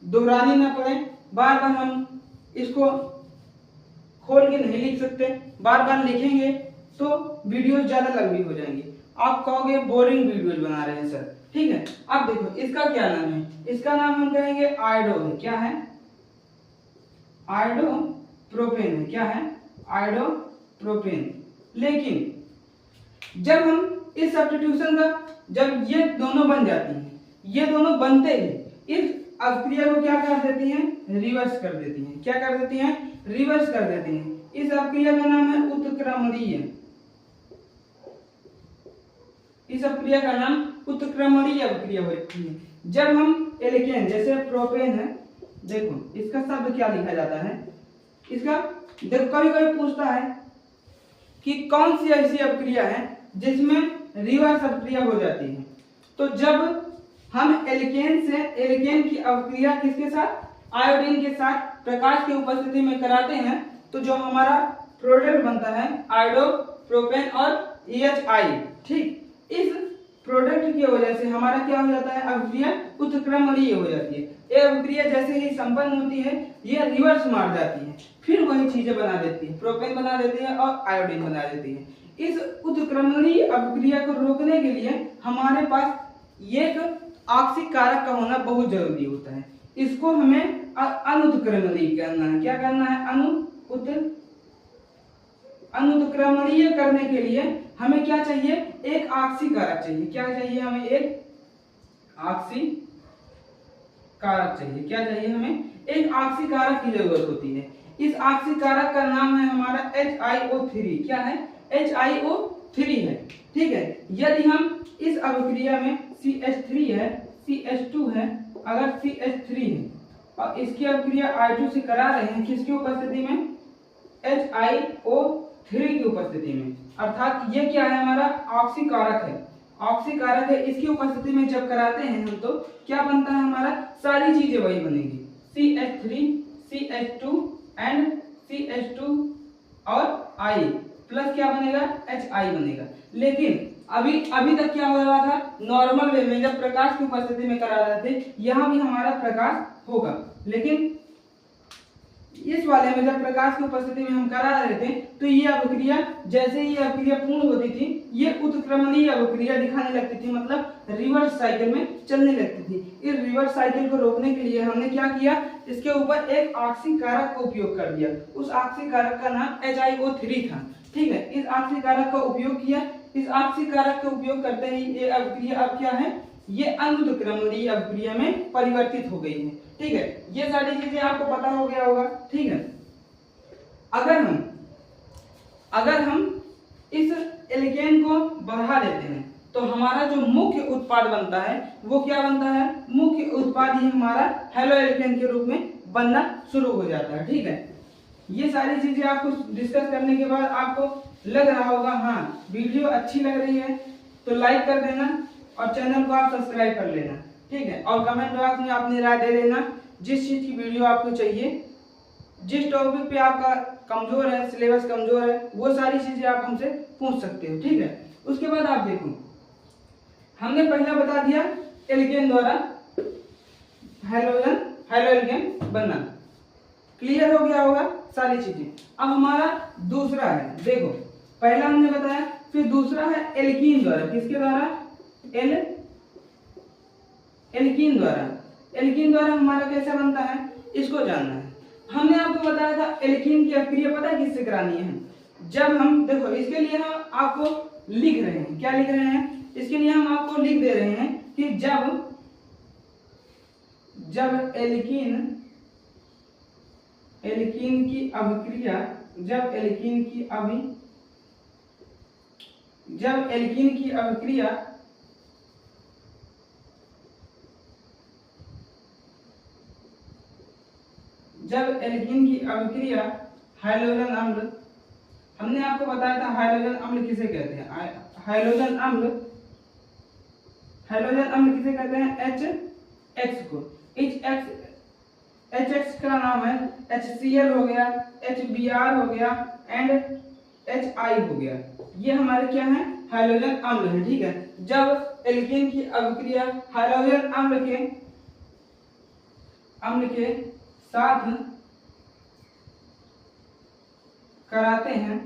दोहरानी ना पड़े, बार बार हम इसको खोल के नहीं लिख सकते, बार बार लिखेंगे तो वीडियो ज्यादा लंबी हो जाएंगी, आप कहोगे बोरिंग वीडियो बना रहे हैं सर, ठीक है। अब देखो इसका क्या नाम है, इसका नाम हम कहेंगे आयोडो है, क्या है, आयोडो प्रोपेन है, क्या है, आयोडो प्रोपेन। लेकिन जब हम इस सब्स्टिट्यूशन का, जब ये दोनों बन जाती हैं, ये दोनों बनते ही इस अभिक्रिया को क्या कर देती हैं, रिवर्स कर देती हैं। क्या कर देती हैं, रिवर्स कर देती हैं। इस अपक्रिया का नाम है उत्क्रमणीय। इस अपक्रिया का नाम उत्क्रमणीय अपक्रिया होती है। जब हम एल्केन जैसे प्रोपेन है, देखो इसका शब्द क्या लिखा जाता है, इसका देखो कभी कभी पूछता है कि कौन सी ऐसी अपक्रिया है जिसमें रिवर्स अपक्रिया हो जाती है। तो जब हम एल्केन से एल्केन की अपक्रिया किसके साथ, आयोडीन के साथ प्रकाश की उपस्थिति में कराते हैं, तो जो हमारा प्रोडक्ट बनता है आयोडो प्रोपेन और EHI, ठीक, इस प्रोडक्ट की वजह से हमारा क्या हो जाता है, अपक्रिया उत्क्रमणीय हो जाती है। ये अपक्रिया जैसे ही संपन्न होती है ये रिवर्स मार जाती है, फिर वही चीजें बना देती है, प्रोपेन बना देती है और आयोडीन बना देती है। इस उत्क्रमणीय अपक्रिया को रोकने के लिए हमारे पास एक ऑक्सीय कारक का होना बहुत जरूरी होता है। इसको हमें अनुत्क्रमणीय करना है। क्या करना है, अनुत्क्रमणीय करने के लिए हमें क्या चाहिए, एक ऑक्सीय कारक चाहिए। क्या चाहिए हमें, एक ऑक्सीय कारक चाहिए। क्या चाहिए हमें, एक ऑक्सीय कारक की जरूरत होती है। इस ऑक्सीय कारक का नाम है हमारा HiO3। क्या है, HiO3 है, ठीक है। यदि हम इस अपक्रिया में CH3 है, CH2 है, अगर CH3 है और इसकी अपक्रिया I2 से करा रहे हैं, किसकी उपस्थिति में, HiO3 की उपस्थिति में, अर्थात ये क्या है, हमारा ऑक्सीय कारक है। ऑक्सीय कारक है, इसकी उपस्थिति में जब कराते हैं हम तो क्या बनता है, हमारा सारी चीजें वही बनेगी, CH3, CH2 एंड CH2 और I प्लस क्या बनेगा, HI बनेगा। लेकिन अभी तक क्या हो रहा था, नॉर्मल वे में जब प्रकाश की उपस्थिति में करा रहे थे, यहाँ भी हमारा प्रकाश होगा, लेकिन इस वाले में जब प्रकाश की उपस्थिति में हम करा रहे थे तो ये अपक्रिया, जैसे ही अपक्रिया पूर्ण होती थी, ये उत्क्रमणीय अपक्रिया दिखाने लगती थी, मतलब रिवर्स साइकिल में चलने लगती थी। इस रिवर्स साइकिल को रोकने के लिए हमने क्या किया, इसके ऊपर एक ऑक्सीय कारक का उपयोग कर दिया। उस ऑक्सीय कारक का नाम HiO3 था, ठीक है। इस ऑक्सीय कारक का उपयोग किया। इस ऑक्सीय कारक का उपयोग करते ही ये अपक्रिया अब क्या है, ये अनुत्क्रमणीय अपक्रिया में परिवर्तित हो गई है, ठीक है। ये सारी चीजें आपको पता हो गया होगा, ठीक है। अगर हम इस एल्केन को बढ़ा देते हैं तो हमारा जो मुख्य उत्पाद बनता है वो क्या बनता है, मुख्य उत्पाद ही हमारा हैलो एल्केन के रूप में बनना शुरू हो जाता है, ठीक है। ये सारी चीजें आपको डिस्कस करने के बाद आपको लग रहा होगा हाँ वीडियो अच्छी लग रही है तो लाइक कर देना और चैनल को आप सब्सक्राइब कर लेना, ठीक है। और कमेंट बॉक्स में अपनी राय दे देना, जिस चीज की वीडियो आपको चाहिए, जिस टॉपिक पे आपका कमजोर है, सिलेबस कमजोर है, वो सारी चीजें आप हमसे पूछ सकते हो, ठीक है। उसके बाद आप देखो, हमने पहला बता दिया एल्केन द्वारा हैलो एल्केन बनना, क्लियर हो गया होगा सारी चीजें। अब हमारा दूसरा है, देखो पहला हमने बताया, फिर दूसरा है एल्कीन द्वारा। किसके द्वारा, एल्कीन द्वारा। एल्कीन द्वारा हमारा कैसा बनता है, इसको जानना है। हमने आपको बताया था एल्कीन की अपक्रिया पता है किससे करानी है, जब हम देखो इसके लिए हम आपको लिख रहे हैं, क्या लिख रहे हैं, इसके लिए हम आपको लिख दे रहे हैं कि जब एल्कीन की अपक्रिया, जब एल्कीन की अपक्रिया हाइड्रोजन अम्ल, हमने आपको बताया था हाइड्रोजन अम्ल किसे कहते हैं, हाइड्रोजन अम्ल किसे कहते हैं, HX को। HX का नाम है HCl हो गया, HBr हो गया एंड HI हो गया। ये हमारे क्या है, हाइड्रोजन अम्ल है, ठीक है। जब एल्कीन की अपक्रिया हाइड्रोजन अम्ल के साथ कराते हैं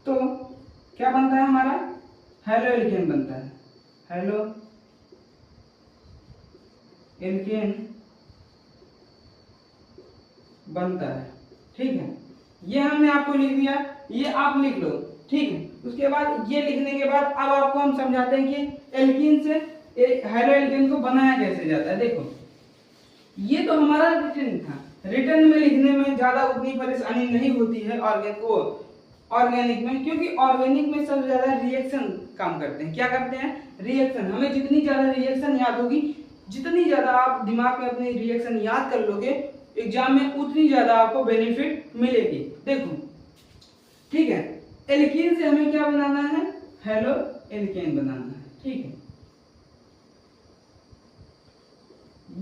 तो क्या बनता है, हमारा हैलो एल्केन बनता है, हैलो एल्केन बनता है, ठीक है। ये हमने आपको लिख दिया, ये आप लिख लो, ठीक है। उसके बाद ये लिखने के बाद अब आपको हम समझाते हैं कि एल्कीन से हैलो एल्केन को बनाया कैसे जाता है। देखो ये तो हमारा रिटर्न था, रिटर्न में लिखने में ज्यादा उतनी परेशानी नहीं होती है ऑर्गेनिक में, क्योंकि ऑर्गेनिक में सबसे ज्यादा रिएक्शन काम करते हैं। क्या करते हैं? रिएक्शन। हमें जितनी ज्यादा रिएक्शन याद होगी, जितनी ज्यादा आप दिमाग में अपनी रिएक्शन याद कर लोगे एग्जाम में, उतनी ज्यादा आपको बेनिफिट मिलेगी। देखो ठीक है, एल्कीन से हमें क्या बनाना है? हेलो एल्केन बनाना है। ठीक है,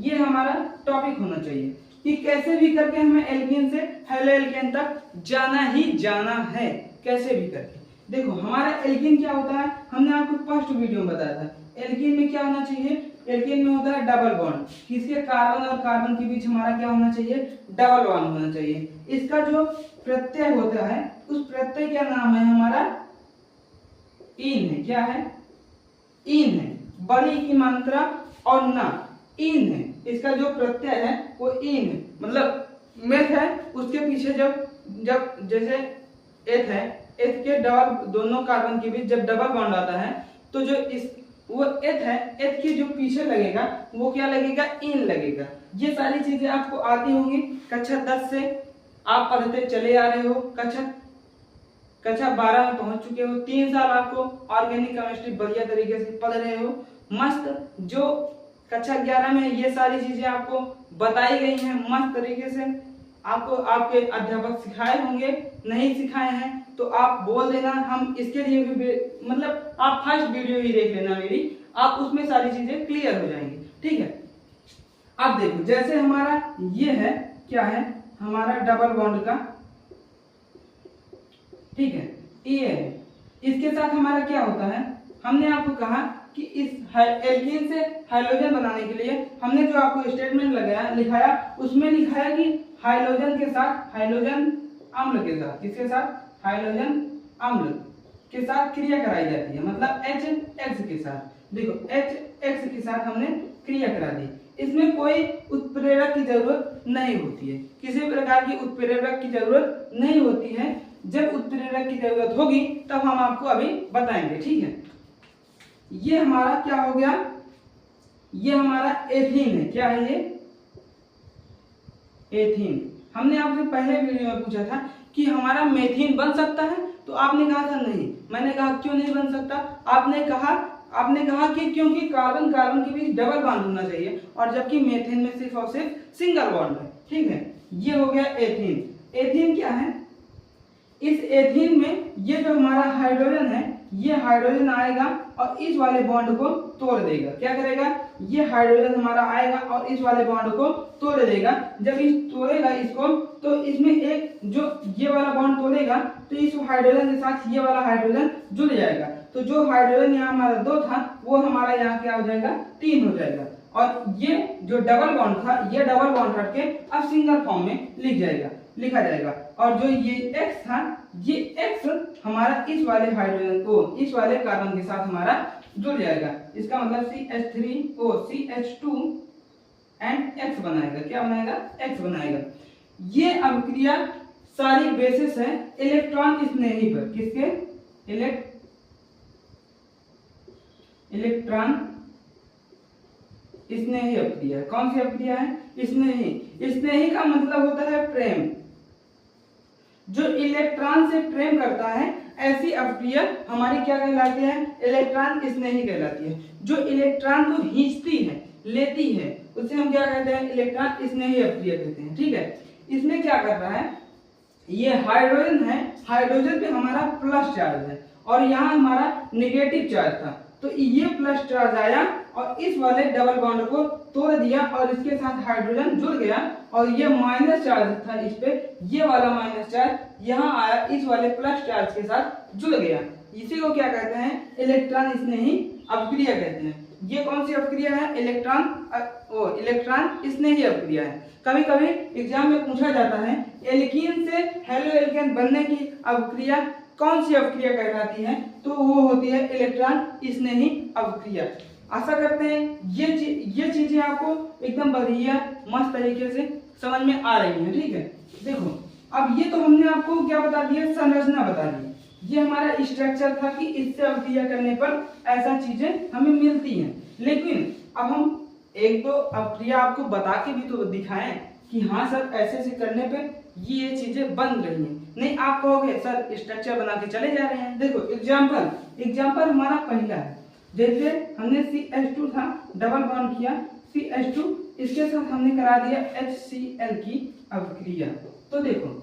ये हमारा टॉपिक होना चाहिए कि कैसे भी करके हमें एल्कीन से हेलो एल्केन तक जाना ही जाना है, कैसे भी करके। देखो हमारा एल्कीन क्या होता है, हमने आपको फर्स्ट वीडियो में बताया था। एल्कीन में क्या होना चाहिए? एल्कीन में होता है डबल बॉन्ड। किसके? कार्बन और कार्बन के बीच हमारा क्या होना चाहिए? डबल बॉन्ड होना चाहिए। इसका जो प्रत्यय होता है, उस प्रत्यय का नाम है हमारा इन है। क्या है? इन है। बड़ी की मात्रा और ना, इन है। इसका जो प्रत्यय है वो इन है, मतलब मेथ है, उसके पीछे जब जैसे एथ है, एथ के डबल, दोनों कार्बन के बीच जब डबल बॉन्ड आता है तो जो इस वो एथ है, एथ के जो पीछे लगेगा वो क्या लगेगा? इन लगेगा। ये सारी चीजें आपको आती होंगी, कक्षा 10 से आप पढ़ते चले आ रहे हो, कक्षा 12 में पहुंच चुके हो, 3 साल आपको ऑर्गेनिक केमिस्ट्री बढ़िया तरीके से पढ़ रहे हो, मस्त। जो कक्षा 11 में ये सारी चीजें आपको बताई गई हैं मस्त तरीके से, आपको आपके अध्यापक सिखाए होंगे, नहीं सिखाए हैं तो आप बोल देना, हम इसके लिए भी, मतलब आप फर्स्ट वीडियो ही देख लेना मेरी, आप उसमें सारी चीजें क्लियर हो जाएंगी। ठीक है, अब देखो जैसे हमारा ये है, क्या है? हमारा डबल बॉन्ड का, ठीक है, ये है। इसके साथ हमारा क्या होता है? हमने आपको कहा कि इस एल्कीन से हाइड्रोजन बनाने के लिए हमने जो आपको स्टेटमेंट लिखाया, उसमें लिखाया कि हाइड्रोजन के साथ, हाइड्रोजन अम्ल के साथ, किसके साथ? हाइड्रोजन अम्ल के साथ क्रिया कराई जाती है, मतलब HX के साथ। देखो HX के साथ हमने क्रिया करा दी। इसमें कोई उत्प्रेरक की जरूरत नहीं होती है, किसी प्रकार की उत्प्रेरक की जरूरत नहीं होती है। जब उत्प्रेरक की जरूरत होगी तब हम आपको अभी बताएंगे। ठीक है, ये हमारा क्या हो गया? ये हमारा एथीन है। क्या है ये? एथीन। हमने आपसे पहले वीडियो में पूछा था कि हमारा मेथीन बन सकता है, तो आपने कहा था नहीं। मैंने कहा क्यों नहीं बन सकता? आपने कहा कि क्योंकि कार्बन कार्बन के बीच डबल बॉन्ड होना चाहिए, और जबकि मेथेन में सिर्फ और सिर्फ सिंगल बॉन्ड है। ठीक है, ये हो गया एथीन। एथीन क्या है? इस एथीन में ये जो हमारा हाइड्रोजन है, ये हाइड्रोजन आएगा और इस वाले बॉन्ड को तोड़ देगा। क्या करेगा? ये हाइड्रोजन हमारा आएगा और इस वाले बॉन्ड को तोड़ देगा। जब इस तोड़ेगा इसको, तो इसमें एक जो ये वाला बॉन्ड तोड़ेगा तो इस हाइड्रोजन के साथ ये वाला हाइड्रोजन जुड़ जाएगा। तो जो हाइड्रोजन यहाँ हमारा 2 था, वो हमारा यहाँ क्या हो जाएगा? 3 हो जाएगा। और ये जो डबल बॉन्ड था, ये डबल बॉन्ड हट के अब सिंगल फॉर्म में लिखा जाएगा। और जो ये X था, ये X हमारा इस वाले हाइड्रोजन को, इस वाले कार्बन के साथ हमारा जुड़ जाएगा। इसका मतलब CH3O CH2 एंड X बनाएगा। क्या बनाएगा? X बनाएगा। ये अभिक्रिया सारी बेसिस है इलेक्ट्रॉन स्नेही पर। किसके? इलेक्ट्रॉन स्नेही अभिक्रिया। कौन सी अभिक्रिया है? स्नेही। स्नेही का मतलब होता है प्रेम। जो इलेक्ट्रॉन से प्रेम करता है, ऐसी अभिक्रिया हमारी क्या कहलाती है? इलेक्ट्रॉन स्नेही कहलाती है। जो इलेक्ट्रॉन को खींचती है, लेती है, उसे हम क्या कहते हैं? इलेक्ट्रॉन स्नेही अभिक्रिया कहते हैं। ठीक है, इसमें क्या कर रहा है? ये हाइड्रोजन है, हाइड्रोजन पे हमारा प्लस चार्ज है और यहाँ हमारा नेगेटिव चार्ज था, तो ये प्लस चार्ज आया और इस वाले डबल बॉन्ड को तोड़ दिया और इसके साथ हाइड्रोजन जुड़ गया, और ये माइनस चार्ज था इस पे, ये वाला माइनस चार्ज यहाँ आया, इस वाले प्लस चार्ज के साथ जुड़ गया। इसी को क्या कहते हैं? इलेक्ट्रॉन स्नेही अभिक्रिया कहते हैं। ये कौन सी अभिक्रिया है? इलेक्ट्रॉन स्नेही अभिक्रिया है। कभी कभी एग्जाम में पूछा जाता है एल्कीन से हेलो एल्केन बनने की अभिक्रिया कौन सी अभिक्रिया कहलाती है, तो वो होती है इलेक्ट्रॉन स्नेही अभिक्रिया। आशा करते हैं ये चीजें आपको एकदम बढ़िया मस्त तरीके से समझ में आ रही हैं। ठीक है, देखो अब ये तो हमने आपको क्या बता दिया? संरचना बता दी। ये हमारा स्ट्रक्चर था कि इससे अभिक्रिया करने पर ऐसा चीजें हमें मिलती हैं। लेकिन अब हम एक दो अभिक्रिया आपको बता के भी तो दिखाएं कि हाँ सर ऐसे ऐसे करने पे ये चीजें बन रही हैं। नहीं आप कहोगे सर स्ट्रक्चर बना के चले जा रहे हैं। देखो एग्जाम्पल हमारा पहला है, जैसे हमने CH2 था, डबल बॉन्ड किया CH2, इसके साथ हमने करा दिया HCl की अभिक्रिया। तो देखो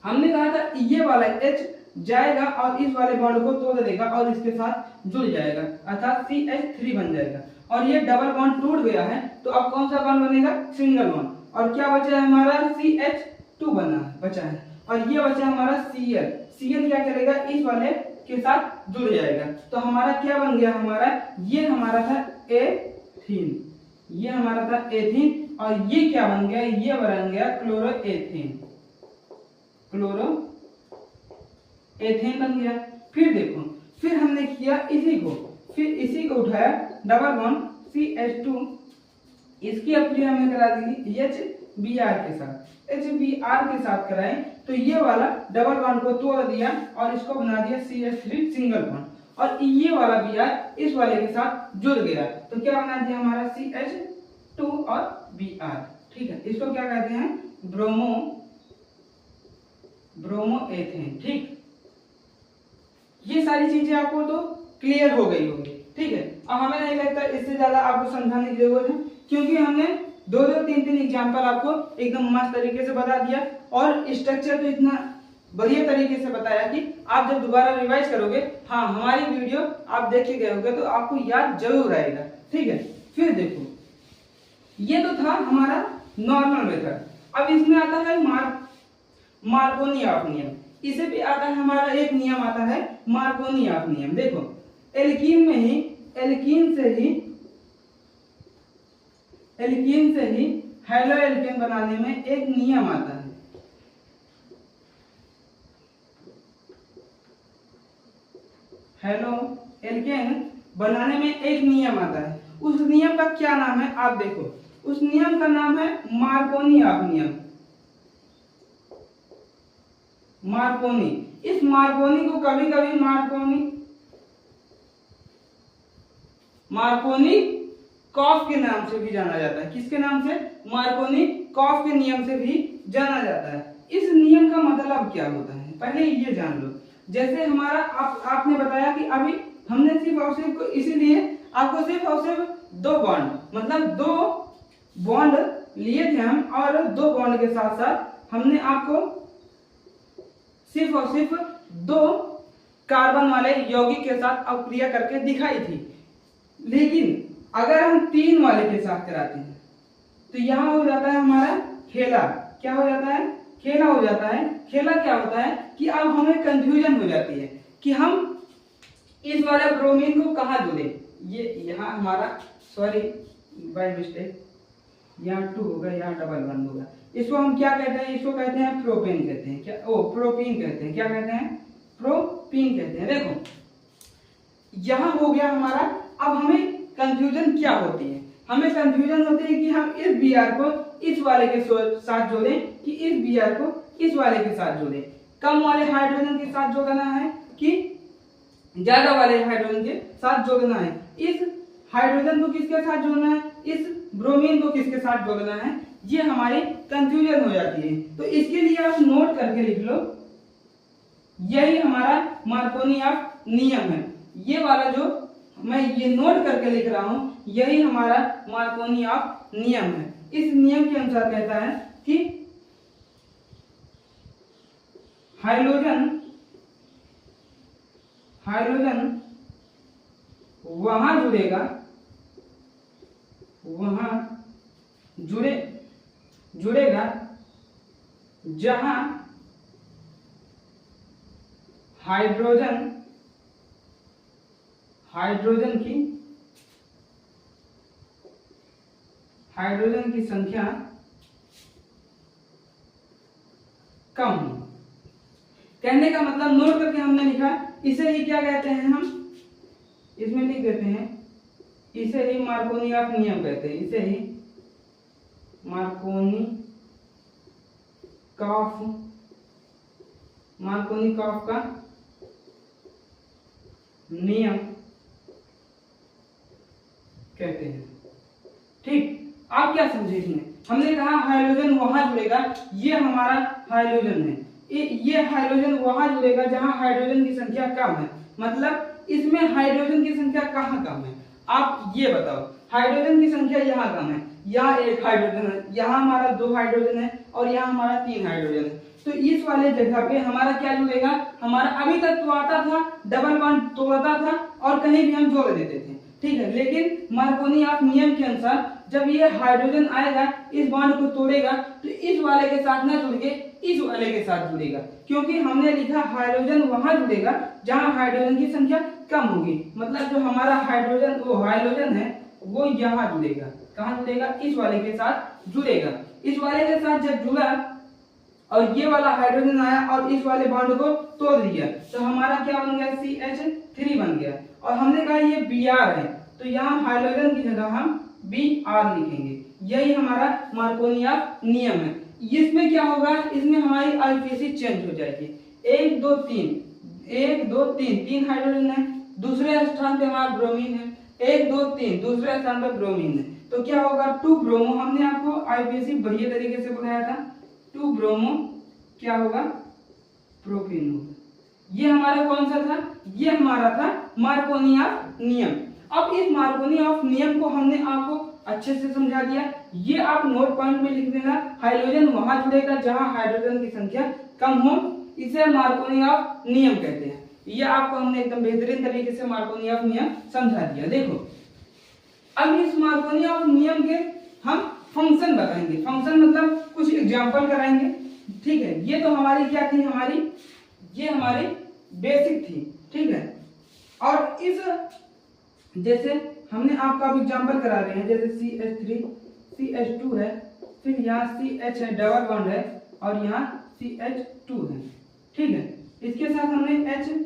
हमने कहा था ये वाला H जाएगा और इस वाले बॉन्ड को तोड़ देगा और इसके साथ जुड़ जाएगा, अर्थात CH3 बन जाएगा। और ये डबल बॉन्ड टूट गया है तो अब कौन सा बॉन्ड बनेगा? Single bond. और क्या बचा है हमारा? CH2 बचा है और ये बचा हमारा Cl क्या करेगा? इस वाले के साथ जुड़ जाएगा। तो हमारा क्या बन गया? ये हमारा था एथीन, ये हमारा था एथीन और ये क्या बन गया? ये बन गया क्लोरोएथेन बन गया। फिर देखो, फिर हमने किया इसी को उठाया डबल बॉन्ड CH2, इसकी अभिक्रिया हमने करा दी HBr के साथ कराए तो ये वाला डबल बॉन्ड को तोड़ दिया और इसको बना दिया CH3 सिंगल बॉन्ड और ये वाला Br इस वाले के साथ जुड़ गया तो क्या बना दिया हमारा? CH2 और Br। ठीक है, इसको क्या कहते हैं? ब्रोमोएथेन। ठीक, ये सारी चीजें आपको तो क्लियर हो गई होगी। ठीक है, अब हमें नहीं लगता इससे ज्यादा आपको समझाने की जरूरत है, क्योंकि हमने 2-3 एग्जांपल आपको एकदम मस्त तरीके से बता दिया और स्ट्रक्चर तो इतना बढ़िया तरीके से बताया कि आप जब दोबारा रिवाइज करोगे, हाँ हमारी वीडियो आप देख के गए होगे तो आपको याद जरूर आएगा। ठीक है, फिर देखो ये तो था हमारा नॉर्मल मेथड। अब इसमें आता है मार्कोनी-ऑफ नियम। इसे भी आता है हमारा एक नियम आता है मार्कोनी-ऑफ नियम। देखो एल्कीन से ही हेलो एल्केन बनाने में एक नियम आता है। हेलो एल्केन बनाने में एक नियम आता है। उस नियम का क्या नाम है? आप देखो, उस नियम का नाम है मार्कोनी-ऑफ नियम। इस मार्कोनी को कभी कभी मार्कोनी-कॉफ के नाम से भी जाना जाता है। किसके नाम से? मार्कोनी-कॉफ के नियम से भी जाना जाता है। इस नियम का मतलब क्या होता है पहले ये जान लो। जैसे हमारा आपने बताया कि अभी हमने सिर्फ और सिर्फ इसीलिए आपको सिर्फ और सिर्फ 2 बॉन्ड मतलब 2 बॉन्ड लिए थे हम और 2 बॉन्ड के साथ साथ हमने आपको सिर्फ और सिर्फ 2 कार्बन वाले यौगिक के साथ अभिक्रिया करके दिखाई थी। लेकिन अगर हम 3 वाले के साथ कराते हैं तो यहाँ हो जाता है हमारा खेला। क्या हो जाता है? खेला हो जाता है। खेला क्या होता है कि अब हमें कंफ्यूजन हो जाती है कि हम इस वाले ब्रोमीन को कहाँ जोड़े। ये यहाँ हमारा सॉरी बाय मिस्टेक यहाँ 2 होगा, यहाँ डबल 1 होगा। इसको हम क्या कहते हैं? इसको कहते हैं प्रोपेन कहते हैं। क्या? प्रोपीन कहते हैं। क्या कहते हैं? प्रोपीन कहते हैं। देखो यहाँ हो गया हमारा। अब हमें कंफ्यूजन क्या होती है? हमें कंफ्यूजन होती है कि हम इस Br को इस वाले के साथ जोड़ें कि इस Br को इस वाले के साथ जोड़ें। कम वाले हाइड्रोजन के साथ जोड़ना है कि ज्यादा वाले हाइड्रोजन के साथ जोड़ना है? इस हाइड्रोजन को किसके साथ जोड़ना है? इस ब्रोमीन को किसके साथ जोड़ना है? ये हमारी कंफ्यूजन हो जाती है। तो इसके लिए आप नोट करके लिख लो, यही हमारा मार्कोनी-ऑफ नियम है। ये वाला जो मैं ये नोट करके लिख रहा हूं, यही हमारा मार्कोनी-ऑफ नियम है। इस नियम के अनुसार कहता है कि हाइड्रोजन वहां जुड़ेगा जहां हाइड्रोजन की संख्या कम हो। कहने का मतलब नोट करके हमने लिखा, इसे ही क्या कहते हैं? हम इसमें लिख देते हैं, इसे ही मार्कोनी-ऑफ नियम कहते हैं। इसे ही मार्कोनी-कॉफ का नियम कहते हैं। ठीक, आप क्या समझे इसमें? हमने कहा हाइड्रोजन वहां जुड़ेगा, ये हमारा हाइड्रोजन है, ये हाइड्रोजन वहां जुड़ेगा जहां हाइड्रोजन की संख्या कम है। मतलब इसमें हाइड्रोजन की संख्या कहाँ कम है, आप ये बताओ। हाइड्रोजन की संख्या यहाँ कम है, यहाँ एक हाइड्रोजन है, यहाँ हमारा 2 हाइड्रोजन है और यहाँ हमारा 3 हाइड्रोजन है। तो इस वाले जगह पे हमारा क्या जुड़ेगा, हमारा अभी तक तो आता था डबल बॉन्ड तोड़ता था और कहीं भी हम जोड़ देते थे, ठीक है। लेकिन मार्कोनी ऑफ नियम के अनुसार जब ये हाइड्रोजन आएगा इस बॉन्ड को तोड़ेगा तो इस वाले के साथ ना जुड़ के इस वाले के साथ जुड़ेगा, क्योंकि हमने लिखा हाइड्रोजन वहां जुड़ेगा जहां हाइड्रोजन की संख्या कम होगी। मतलब जो हमारा हाइड्रोजन है वो यहाँ जुड़ेगा, कहाँ जुड़ेगा, इस वाले के साथ जुड़ेगा। इस वाले के साथ जब जुड़ा और ये वाला हाइड्रोजन आया और इस वाले बॉन्ड को तोड़ दिया तो हमारा क्या बन गया, CH3 बन गया। और हमने कहा ये Br है तो यहाँ हाइड्रोजन की जगह हम Br लिखेंगे। यही हमारा मार्कोनी ऑफ नियम है। इसमें क्या होगा, इसमें हमारी आईपीसी चेंज हो जाएगी। 1 2 3 3 हाइड्रोजन है, दूसरे स्थान पे हमारा ब्रोमीन है, 1 2 3 दूसरे स्थान पे ब्रोमीन है। तो क्या होगा, 2 ब्रोमो, हमने आपको आईपीसी बढ़िया तरीके से बताया था, 2 ब्रोमो क्या होगा, प्रोपेन होगा। ये हमारा कौन सा था, ये हमारा था मार्कोनी ऑफ नियम। अब इस मार्कोनी ऑफ नियम को हमने आपको अच्छे से समझा दिया। ये आप नोट पॉइंट में लिख देना, हाइड्रोजन वहां जुड़ेगा जहां हाइड्रोजन की संख्या कम हो, इसे मार्कोनी ऑफ नियम कहते हैं। ये आपको हमने एकदम बेहतरीन तरीके से मार्कोनी ऑफ नियम समझा दिया। देखो अब इस मार्कोनी ऑफ नियम के हम फंक्शन बताएंगे, फंक्शन मतलब कुछ एग्जांपल कराएंगे, ठीक है। ये तो हमारी क्या थी, ये हमारी बेसिक थी, ठीक है। और इस जैसे हमने आपका अब एग्जांपल करा रहे हैं, जैसे CH3 CH2 है, फिर यहाँ CH है, डबल बॉन्ड है और यहाँ CH2 है, ठीक है। इसके साथ हमने HBr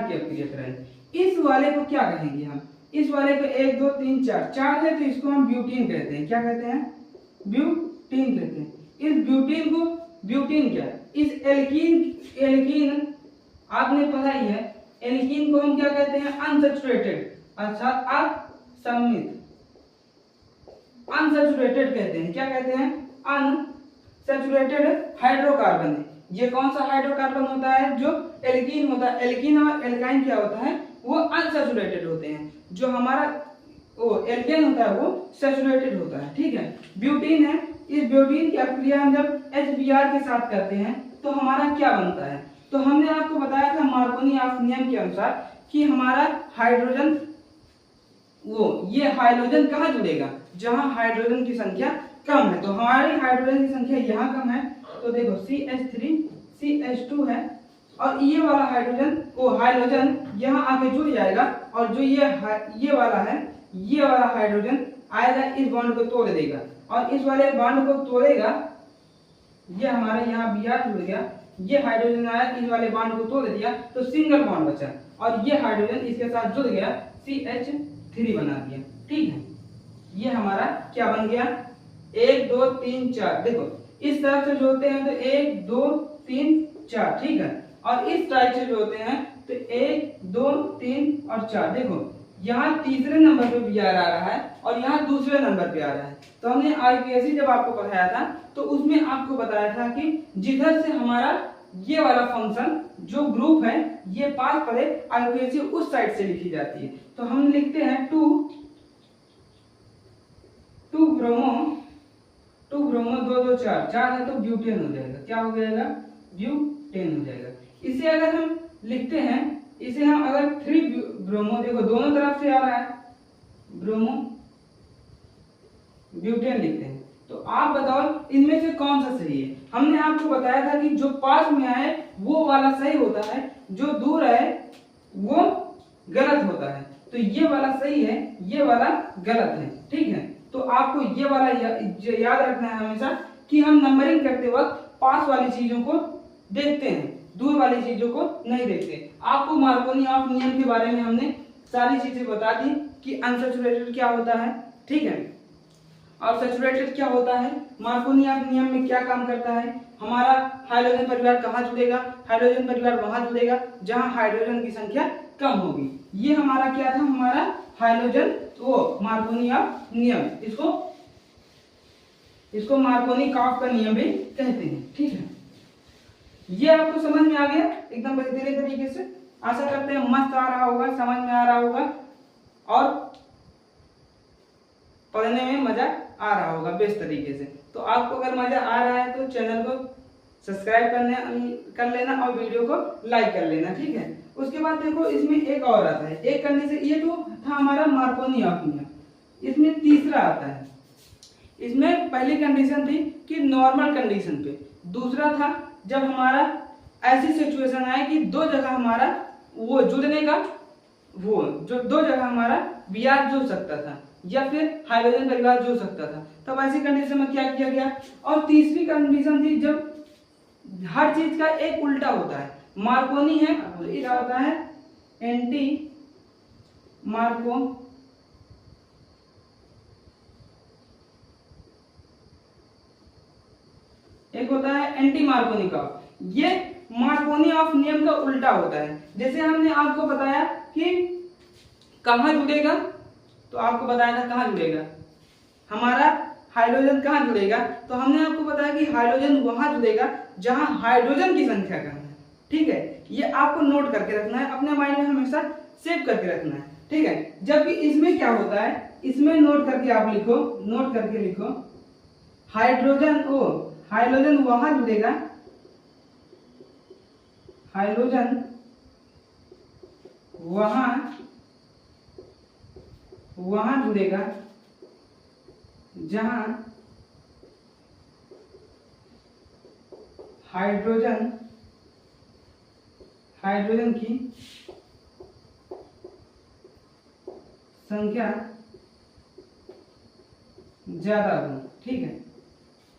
की क्रिया कराई। इस वाले को क्या कहेंगे हम, इस वाले को 1 2 3 4 है तो इसको हम ब्यूटीन कहते हैं। क्या कहते हैं, ब्यूटीन कहते हैं। इस ब्यूटीन को, ब्यूटीन क्या है, इस एल्कीन आपने पढ़ा ही है, एल्कीन को हम क्या कहते हैं, अनसैचुरेटेड अर्थात असममित, अनसैचुरेटेड कहते हैं। क्या कहते हैं, अनसैचुरेटेड हाइड्रोकार्बन है। ये कौन सा हाइड्रोकार्बन होता है, जो एल्कीन होता है। एल्कीन और एल्काइन क्या होता है, वो अनसैचुरेटेड होते हैं। जो हमारा एल्केन होता है वो सैचुरेटेड होता है, ठीक है। ब्यूटीन है, इस ब्यूटीन की अपक्रिया हम जब HBr के साथ करते हैं तो हमारा क्या बनता है। तो हमने आपको बताया था मार्कोनी ऑफ नियम के अनुसार कि हमारा हाइड्रोजन, ये हाइड्रोजन कहाँ जुड़ेगा, जहां हाइड्रोजन की संख्या कम है। तो हमारी हाइड्रोजन की संख्या यहाँ कम है, तो देखो CH3 CH2 है और ये वाला हाइड्रोजन यहाँ आके जुड़ जाएगा और जो ये वाला है, ये वाला हाइड्रोजन आएगा इस बॉन्ड को तोड़ देगा और इस वाले बॉन्ड को तोड़ेगा, ये हमारा यहाँ Br जुड़ गया, ये हाइड्रोजन आया इस वाले बॉन्ड को तोड़ दिया तो सिंगल बॉन्ड बचा और ये हाइड्रोजन इसके साथ जुड़ गया, CH3 बना दिया, ठीक है। ये हमारा क्या बन गया, 1 2 3 4। देखो इस तरफ से जोड़ते हैं तो 1 2 3 4, ठीक है। और इस टाइप से जोड़ते हैं तो 1 2 3 और 4। देखो यहाँ तीसरे नंबर पे Br आ रहा है और यहाँ दूसरे नंबर पे आ रहा है। तो हमने आईपीएससी जब आपको पढ़ाया था तो उसमें आपको बताया था कि जिधर से हमारा ये वाला फंक्शन जो ग्रुप है ये पास पड़े, आईपीएससी उस साइड से लिखी जाती है। तो हम लिखते हैं 2 ब्रोमो 2 2 4 है तो ब्यूटेन हो जाएगा। क्या हो जाएगा, ब्यूटेन हो जाएगा। इसे अगर हम लिखते हैं, इसे हम अगर 3 ब्रोमो, देखो दोनों तरफ से आ रहा है, ब्रोमो ब्यूटेन लिखते हैं। तो आप बताओ इनमें से कौन सा सही है। हमने आपको बताया था कि जो पास में आए वो वाला सही होता है, जो दूर है वो गलत होता है। तो ये वाला सही है, ये वाला गलत है, ठीक है। तो आपको ये वाला याद रखना है हमेशा कि हम नंबरिंग करते वक्त पास वाली चीजों को देखते हैं, दूर वाली चीजों को नहीं देखते। आपको मार्कोनी ऑफ नियम के बारे में हमने सारी चीजें बता दी कि अनसैचुरेटेड क्या होता है, ठीक है, और सैचुरेटेड क्या होता है, मार्कोनी ऑफ नियम में क्या काम करता है, हमारा हाइड्रोजन परिवार कहाँ जुड़ेगा, हाइड्रोजन परिवार वहां जुड़ेगा जहां हाइड्रोजन की संख्या कम होगी। ये हमारा क्या था, हमारा हाइड्रोजन मार्कोनी ऑफ नियम। इसको इसको मार्कोनी-कॉफ का नियम भी कहते हैं। ठीक है, ये आपको समझ में आ गया एकदम बेहतरीन तरीके से। आशा करते हैं मस्त आ रहा होगा, समझ में आ रहा होगा और पढ़ने में मजा आ रहा होगा बेस्ट तरीके से। तो आपको अगर मजा आ रहा है तो चैनल को सब्सक्राइब कर लेना और वीडियो को लाइक कर लेना। ठीक है, उसके बाद देखो इसमें एक और आता है, एक कंडीशन। ये तो था हमारा मार्कोनी-कॉफ नियम, इसमें तीसरा आता है। इसमें पहली कंडीशन थी कि नॉर्मल कंडीशन पे, दूसरा था जब हमारा ऐसी सिचुएशन आए कि दो जगह हमारा वो जुड़ने का वो जो दो जगह हमारा ब्याज जुड़ सकता था या फिर हाइड्रोजन परिवार जुड़ सकता था, तब ऐसी कंडीशन में क्या किया गया। और तीसरी कंडीशन थी जब हर चीज का एक उल्टा होता है। मार्कोनी है तो क्या होता है, एंटी मार्को, एक होता है एंटी मार्कोनी-कॉफ। ये मार्कोनी-कॉफ नियम का उल्टा होता है। जैसे हमने आपको बताया कि कहां जुड़ेगा, तो आपको बताया था कहां जुड़ेगा हमारा हाइड्रोजन, कहां जुड़ेगा, तो हमने आपको बताया कि हाइड्रोजन वहां जुड़ेगा जहां हाइड्रोजन की संख्या कम है। ठीक है, ये आपको नोट करके रखना है, अपने माइंड में हमेशा सेव करके रखना है। ठीक है, जबकि इसमें क्या होता है, इसमें नोट करके आप लिखो, नोट करके लिखो, हाइड्रोजन वहां जुड़ेगा, हाइड्रोजन वहां जुड़ेगा जहां हाइड्रोजन की संख्या ज्यादा हो। ठीक है,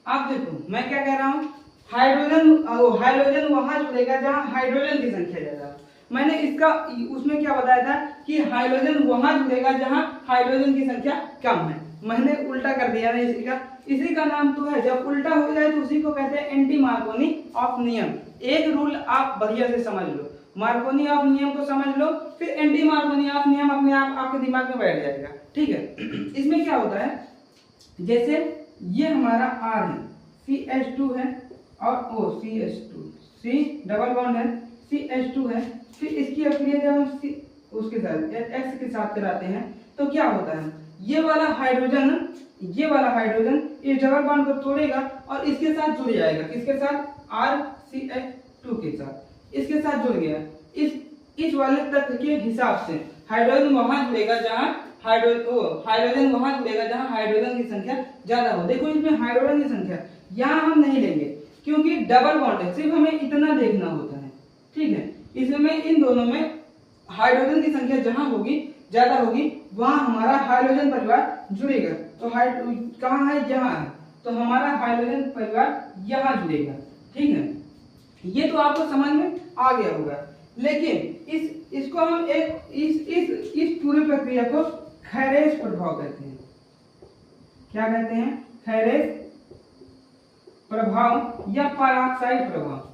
आप देखो मैं क्या कह रहा हूं, हाइड्रोजन वहां जुड़ेगा जहां हाइड्रोजन की संख्या ज्यादा हो। मैंने इसका उसमें क्या बताया था कि हाइड्रोजन वहां जुड़ेगा जहां हाइड्रोजन की संख्या कम है। मैंने उल्टा कर दिया ना इसी का नाम तो है, जब उल्टा हो जाए तो उसी को कहते हैं एंटी मार्कोनी-कॉफ नियम। एक रूल आप बढ़िया से समझ लो, मार्कोनी-कॉफ नियम को समझ लो, फिर एंटी मार्कोनी-कॉफ नियम अपने आप आपके दिमाग में बैठ जाएगा। ठीक है, इसमें क्या होता है, जैसे ये हमारा R है, CH2 है और O CH2, C double bond है, CH2 है, फिर इसकी अक्रिया जब हम उसके साथ X के साथ कराते हैं तो क्या होता है, ये वाला हाइड्रोजन इस डबल बॉन्ड को तोड़ेगा और इसके साथ जुड़ जाएगा, किसके साथ, RCH2 के साथ, इसके साथ जुड़ गया। इस वाले तत्व के हिसाब से हाइड्रोजन वहां जुड़ेगा जहां हाइड्रोजन की संख्या ज्यादा हो। देखो इसमें हाइड्रोजन की संख्या यहाँ हम नहीं लेंगे क्योंकि डबल बॉन्ड है, सिर्फ हमें इतना देखना होता है। ठीक है, इसमें इन दोनों में हाइड्रोजन की संख्या जहां होगी ज्यादा होगी वहां हमारा हाइड्रोजन परिवार जुड़ेगा। तो कहाँ है, यहाँ है, तो हमारा हाइड्रोजन परिवार यहाँ जुड़ेगा। ठीक है, ये तो आपको समझ में आ गया होगा। लेकिन इसको हम इस पूरी प्रक्रिया को खैरेस प्रभाव कहते हैं। क्या कहते हैं, खैरेस प्रभाव या पेरोक्साइड प्रभाव।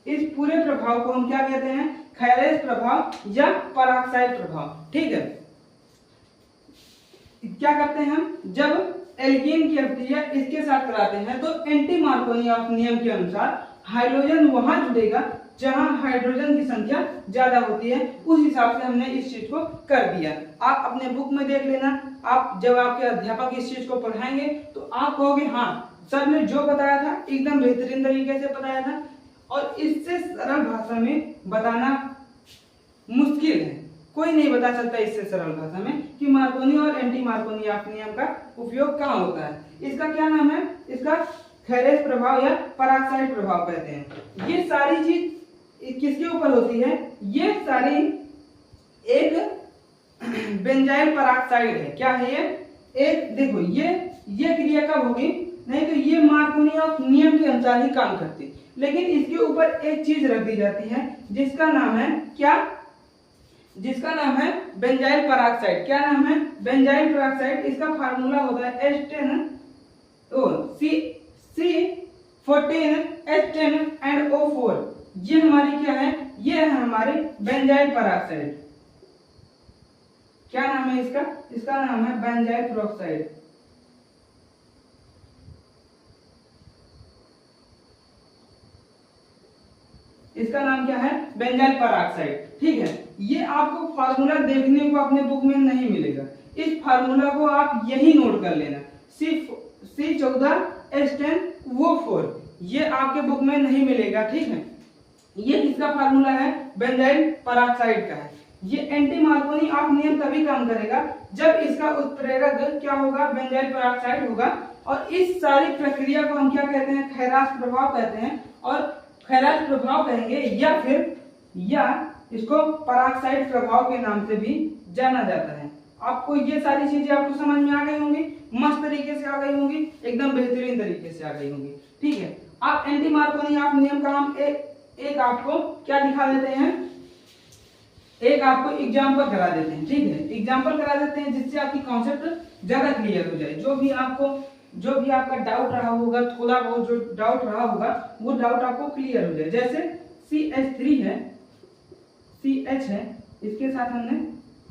इस पूरे प्रभाव को हम क्या कहते हैं, खैरेस प्रभाव या पेरोक्साइड प्रभाव। ठीक है, क्या करते हैं हम, जब एल्कीन की अभिक्रिया इसके साथ कराते हैं तो एंटी मार्कोनी-कॉफ नियम के अनुसार हाइड्रोजन वहां जुड़ेगा जहां हाइड्रोजन की संख्या ज्यादा होती है। उस हिसाब से हमने इस चीज को कर दिया। आप अपने बुक में देख लेना, आप जब आपके अध्यापक इस चीज को पढ़ाएंगे तो आप कहोगे हाँ सर ने जो बताया था एकदम बेहतरीन तरीके से बताया था। और इससे सरल भाषा में बताना मुश्किल है, कोई नहीं बता सकता इससे सरल भाषा में कि मार्कोनी और एंटी मार्कोनी-कॉफ नियम का उपयोग कहाँ होता है। इसका क्या नाम है, इसका खैरेस प्रभाव या पेरोक्साइड प्रभाव कहते हैं। ये सारी चीज किसके ऊपर होती है, ये सारी एक बेंजाइल पेरोक्साइड है। क्या है ये, एक देखो ये क्रिया कब होगी, नहीं तो ये मार्कोनी-कॉफ नियम के अनुसार ही काम करती, लेकिन इसके ऊपर एक चीज रख दी जाती है जिसका नाम है क्या, जिसका नाम है बेंजाइल पेरोक्साइड। क्या नाम है, बेंजाइल पेरोक्साइड। इसका फार्मूला होता है C14H10 एंड O4। ये हमारी क्या है, ये है हमारे बेंजाइल पेरोक्साइड। क्या नाम है इसका? इसका नाम है बेंजाइल पेरोक्साइड। इसका नाम क्या है? Benzyl peroxide. ठीक है, ये आपको फार्मूला देखने को अपने बुक में नहीं मिलेगा, इस फार्मूला को आप यही नोट कर लेना, C14H10O4, ये आपके बुक में नहीं मिलेगा। ठीक है, ये किसका फार्मूला है? बेंजाइल पेरोक्साइड का है। ये एंटी मार्कोनी ऑफ नियम तभी काम करेगा जब इसका उत्प्रेरक क्या होगा? बेंजाइल पेरोक्साइड होगा। और इस सारी प्रक्रिया को हम क्या कहते हैं? खैरास प्रभाव कहते हैं। और खैरास प्रभाव कहेंगे या इसको पेरोक्साइड प्रभाव के नाम से भी जाना जाता है। आपको ये सारी चीजें आपको समझ में आ गई होंगी, मस्त तरीके से आ गई होंगी, एकदम बेहतरीन तरीके से आ गई होंगी। ठीक है, आप एंटी मार्कोनी ऑफ नियम का हम एक आपको क्या दिखा देते हैं, एक आपको एग्जाम्पल करा देते हैं। ठीक है, एग्जाम्पल करा देते हैं जिससे आपकी कॉन्सेप्ट ज्यादा क्लियर हो जाए। जो भी आपका डाउट रहा होगा, थोड़ा बहुत जो डाउट रहा होगा, वो डाउट आपको क्लियर हो जाए। जैसे CH3 है, CH है, इसके साथ हमने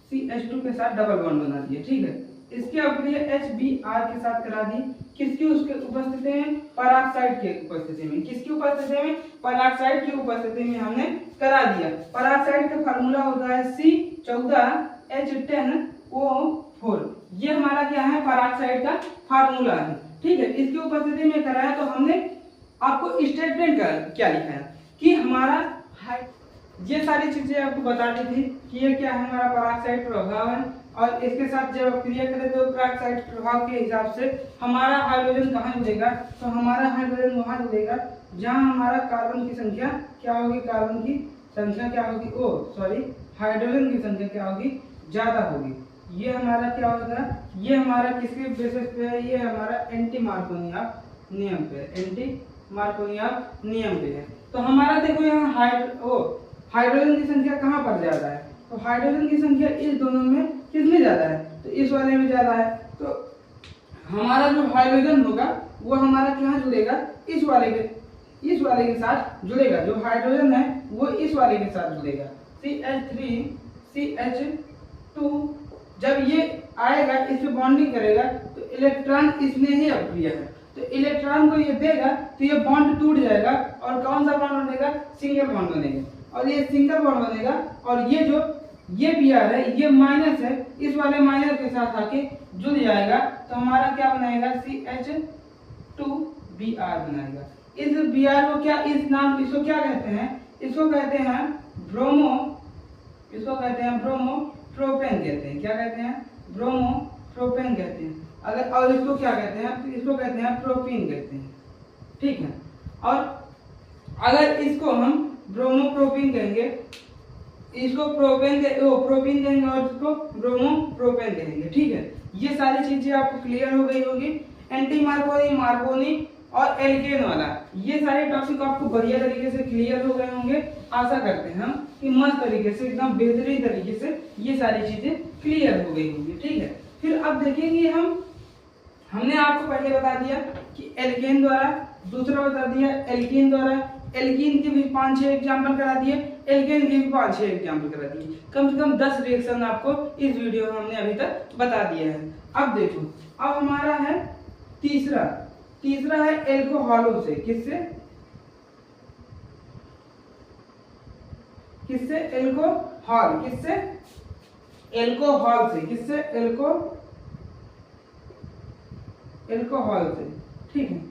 CH2 के साथ डबल बॉन्ड बना दिया। ठीक है, इसके अप्रिय HBr के साथ करा दी, किसकी उसके उपस्थिति में? पेरोक्साइड के उपस्थिति में। किसकी उपस्थिति में? पेरोक्साइड की उपस्थिति में हमने करा दिया। पेरोक्साइड का फार्मूला होता है C14H10O4, ये हमारा क्या है? पेरोक्साइड का फार्मूला है। ठीक है, इसकी उपस्थिति में कराया तो हमने आपको स्टेटमेंट क्या लिखा है कि हमारा ये सारी चीजें आपको बता दी थी कि ये क्या है? हमारा पेरोक्साइड प्रभाव है। और इसके साथ जब आप क्रिया करें तो पेरोक्साइड प्रभाव के हिसाब से हमारा हाइड्रोजन कहाँ जुड़ेगा? तो हमारा हाइड्रोजन वहां जुड़ेगा जहां हमारा कार्बन की संख्या क्या होगी? कार्बन की संख्या क्या होगी? हाइड्रोजन की संख्या क्या होगी? ज्यादा होगी। ये हमारा क्या होगा? ये हमारा किसके बेसिस पे है? ये हमारा एंटी मार्कोनी ऑफ नियम पे, एंटी मार्कोनी ऑफ नियम पे है। तो हमारा देखो यहाँ हाइड्रोजन की संख्या कहाँ पर ज्यादा है? तो हाइड्रोजन की संख्या इस दोनों में किसमें ज्यादा है? तो इस वाले में ज्यादा है। तो हमारा जो हाइड्रोजन होगा वो हमारा कहाँ जुड़ेगा? इस वाले के साथ जुड़ेगा। जो हाइड्रोजन है वो इस वाले के साथ जुड़ेगा, CH3 CH2। जब ये आएगा, इस पे बॉन्डिंग करेगा तो इलेक्ट्रॉन इसमें ही अप्रिय है, तो इलेक्ट्रॉन को ये देगा तो ये बॉन्ड टूट जाएगा। और कौन सा बॉन्ड बनेगा? सिंगल बॉन्ड बनेगा। और ये सिंगल बॉन्ड बनेगा और ये Br है, ये माइनस है, इस वाले माइनस के साथ आके जुड़ जाएगा तो हमारा क्या बनाएगा? CH2Br बनाएगा। इस Br को इसको क्या कहते हैं? इसको कहते हैं ब्रोमोप्रोपेन कहते हैं। क्या कहते हैं? ब्रोमोप्रोपेन कहते हैं। और इसको क्या कहते हैं? तो इसको कहते हैं प्रोपीन कहते हैं। ठीक है, और अगर इसको हम ब्रोमोप्रोपीन कहेंगे, इसको प्रोपीन कहेंगे और इसको ब्रोमोप्रोपेन कहेंगे। ठीक है, ये सारी चीजें आपको क्लियर हो गई होगी। एंटी मार्कोनी, मार्कोनी और एल्केन वाला ये सारे टॉपिक आपको बढ़िया तरीके से क्लियर हो गए होंगे। आशा करते हैं हम कि मस्त तरीके से, एकदम बेहतरीन तरीके से ये सारी चीजें क्लियर हो गई होंगी। ठीक है, फिर अब देखेंगे हमने आपको पहले बता दिया कि एल्केन द्वारा, दूसरा बता दिया एल्कीन द्वारा। एल्कीन के भी 5-6 एग्जाम्पल करा दिए, एल्केन के भी 5-6 एग्जाम्पल करा दिए। कम से कम 10 रिएक्शन आपको इस वीडियो में हमने अभी तक बता दिया है। अब देखो, अब हमारा है तीसरा है एल्कोहलों से। किससे? एल्कोहल। किससे? एल्कोहल से। किससे? एल्कोहल से। ठीक है,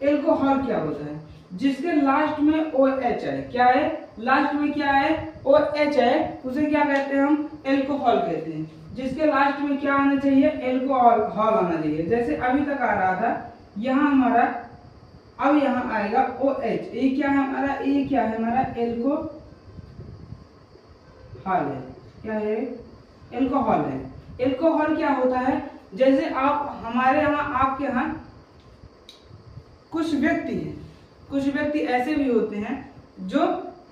एल्कोहल क्या होता है? जिसके लास्ट में OH है। क्या है? लास्ट में क्या है? OH है, उसे क्या कहते हैं? हम एल्कोहल कहते हैं। जिसके लास्ट में क्या आना चाहिए? एल्कोहल आना चाहिए। जैसे अभी तक आ रहा था, यहाँ हमारा, अब यहाँ आएगा OH। ये क्या है हमारा? ये क्या है हमारा? एल्कोहल है। क्या है? एल्कोहल है। एल्कोहल क्या होता है? जैसे हमारे यहाँ, आपके यहाँ कुछ व्यक्ति ऐसे भी होते हैं जो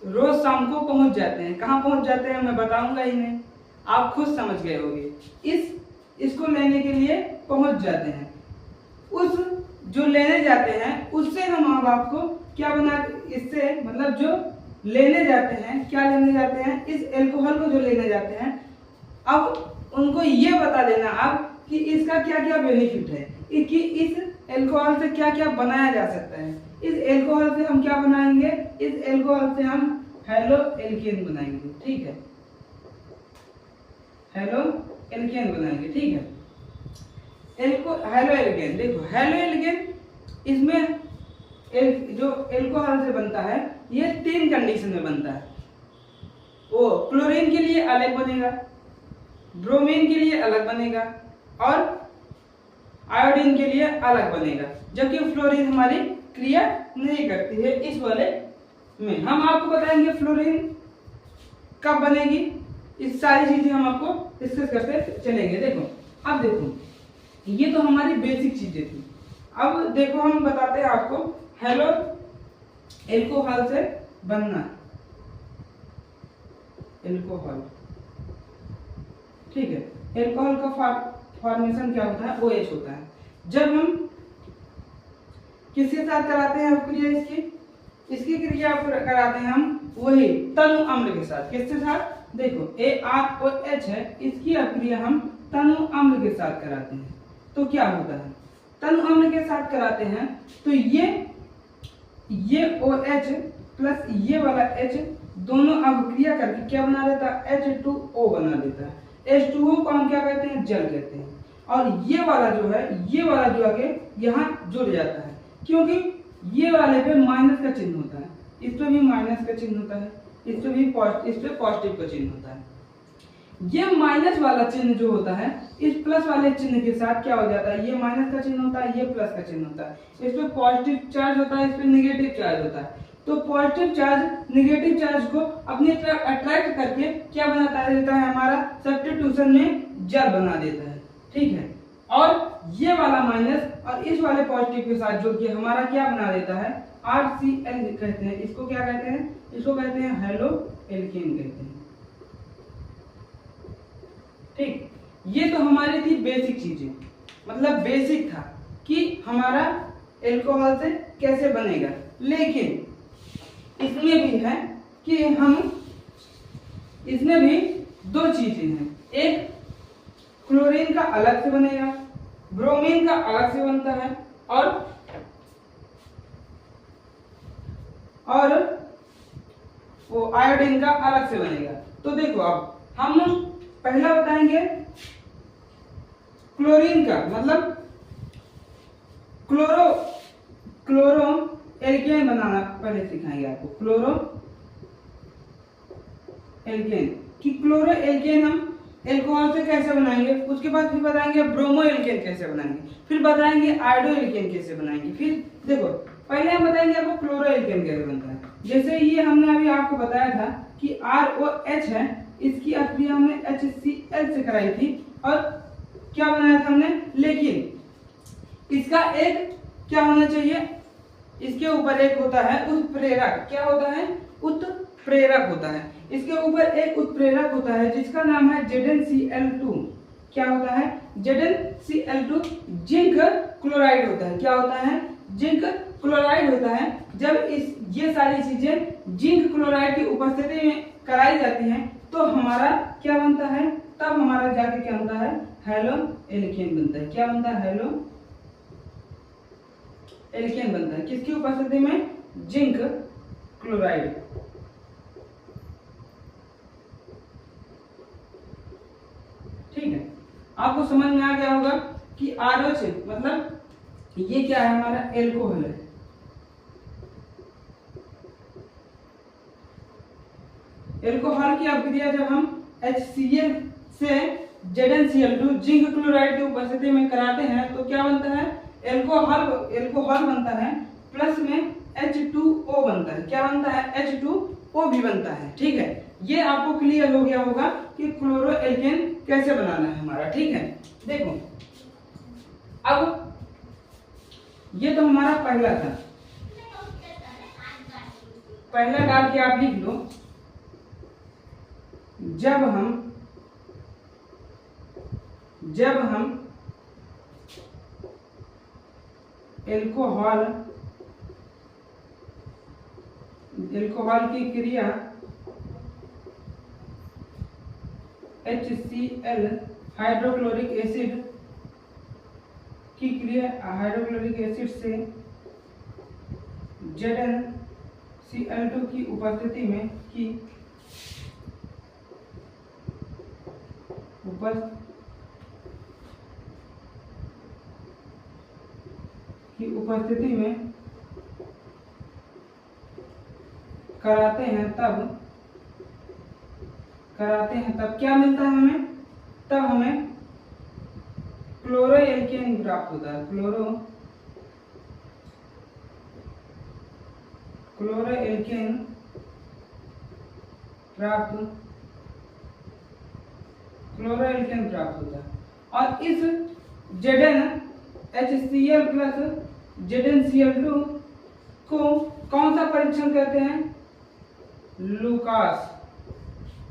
रोज शाम को पहुंच जाते हैं। कहाँ पहुंच जाते हैं मैं बताऊंगा ही नहीं, आप खुद समझ गए होंगे। इसको लेने के लिए पहुंच जाते हैं। जो लेने जाते हैं उससे हम अब आपको क्या इससे मतलब जो लेने जाते हैं, क्या लेने जाते हैं? इस एल्कोहल को जो लेने जाते हैं, अब उनको ये बता देना आप कि इसका क्या क्या बेनिफिट है, कि इस एल्कोहल से क्या क्या बनाया जा सकता है। इस एल्कोहल से हम क्या बनाएंगे, इस एल्कोहल से हम हेलो एल्केन बनाएंगे, ठीक है, हेलो एल्केन बनाएंगे, ठीक है। हेलो एल्केन, देखो हेलो एल्केन इसमें जो एल्कोहल से बनता है ये 3 कंडीशन में बनता है। वो क्लोरीन के लिए अलग बनेगा, ब्रोमीन के लिए अलग बनेगा और आयोडीन के लिए अलग बनेगा, जबकि फ्लोरीन हमारी क्रिया नहीं करती है इस वाले में। हम आपको बताएंगे फ्लोरीन कब बनेगी, इस सारी चीजें हम आपको डिस्कस करते चलेंगे। देखो अब देखो ये तो हमारी बेसिक चीजें थी। अब देखो हम बताते हैं आपको हेलो एल्कोहल से बनना, एल्कोहल, ठीक है। एल्कोहल का फॉर्मेशन क्या होता है, OH होता है। जब हम किसके साथ कराते हैं क्रिया, इसकी क्रिया कराते हैं हम वही तनु अम्ल के साथ। किसके साथ, देखो ArOH है, इसकी अक्रिया हम तनु अम्ल के साथ कराते हैं। तो क्या होता है, तनु अम्ल के साथ कराते हैं तो ये OH प्लस ये वाला H दोनों अभिक्रिया करके क्या बना देता है, H2O बना देता है। H2O को हम क्या कहते हैं, जल कहते हैं। और ये वाला जो है, ये वाला जो आगे यहाँ जुड़ जाता है, क्योंकि ये वाले पे माइनस का चिन्ह होता है, इस पे भी माइनस का चिन्ह होता है, इस पे भी इस पे पॉजिटिव का चिन्ह होता है। ये माइनस वाला चिन्ह जो होता है इस प्लस वाले चिन्ह के साथ क्या हो जाता है, ये माइनस का चिन्ह होता है, ये प्लस का चिन्ह होता है। इस पे पॉजिटिव चार्ज होता है, इस पे नेगेटिव चार्ज होता है। तो पॉजिटिव चार्ज नेगेटिव चार्ज को अपनी तरफ अट्रैक्ट करके क्या बनाता देता है, हमारा सब्स्टिट्यूशन में जल बना देता है, ठीक है। और ये वाला माइनस और इस वाले पॉजिटिव के साथ जुड़ के हमारा क्या बना देता है, RCl कहते हैं। इसको क्या कहते हैं, इसको कहते हैं हेलो एल्केन कहते हैं, ठीक। ये तो हमारी थी बेसिक चीजें, मतलब बेसिक था कि हमारा एल्कोहल से कैसे बनेगा। लेकिन इसमें भी है कि हम इसमें भी 2 चीजें हैं, एक क्लोरीन का अलग से बनेगा, ब्रोमीन का अलग से बनता है और वो आयोडीन का अलग से बनेगा। तो देखो अब हम पहला बताएंगे क्लोरीन का, मतलब क्लोरो एल्केन बनाना पहले सिखाएंगे आपको। क्लोरो एल्केन कि क्लोरो एल्केन हम एल्कोहल से कैसे बनाएंगे, उसके बाद फिर बताएंगे ब्रोमो एल्केन कैसे बनाएंगे, फिर बताएंगे आयोडो एल्केन कैसे बनाएंगे। फिर देखो पहले हम बताएंगे आपको क्लोरो एल्केन कैसे बनता है। जैसे ये हमने अभी आपको बताया था कि ROH है, इसकी अक्रिया हमने HCl से कराई थी और क्या बनाया था हमने, लेकिन इसका एक क्या होना चाहिए, इसके ऊपर एक होता है उत्प्रेरक। क्या होता है, उत्प्रेरक होता है। इसके ऊपर एक उत्प्रेरक होता है जिसका नाम है ZnCl2। क्या होता है, ZnCl2 जिंक क्लोराइड होता है। क्या होता है, जिंक क्लोराइड होता है। जब ये सारी चीजें जिंक क्लोराइड की उपस्थिति में कराई जाती हैं तो हमारा क्या बनता है, तब हमारा जाके क्या बनता है, हेलो एल्केन बनता है। क्या बनता है, हेलो एल्केन बनता है। किसकी उपस्थिति में, जिंक क्लोराइड। ठीक है, आपको समझ में आ गया होगा कि ROH मतलब ये क्या है, हमारा एल्कोहल है। एल्कोहल की अभिक्रिया जब हम HCl से ZnCl2 जिंक क्लोराइड की उपस्थिति में कराते हैं तो क्या बनता है, एल्कोहल बनता है, प्लस में H2O बनता है। क्या बनता है, H2O भी बनता है। ठीक है, ये आपको क्लियर हो गया होगा कि क्लोरो एल्केन कैसे बनाना है हमारा। ठीक है, देखो अब ये तो हमारा पहला था, पहला डाल के आप लिख लो। जब हम एल्कोहल की क्रिया HCl हाइड्रोक्लोरिक एसिड की क्रिया, हाइड्रोक्लोरिक एसिड से ZnCl2 की उपस्थिति में कराते हैं तब क्या मिलता है हमें? तब हमें क्लोरोएल्केन प्राप्त होता है। क्लोरोएल्केन प्राप्त होता है। और इस ZnHCl प्लस ZnCl2 को कौन सा परीक्षण कहते हैं? लूकास।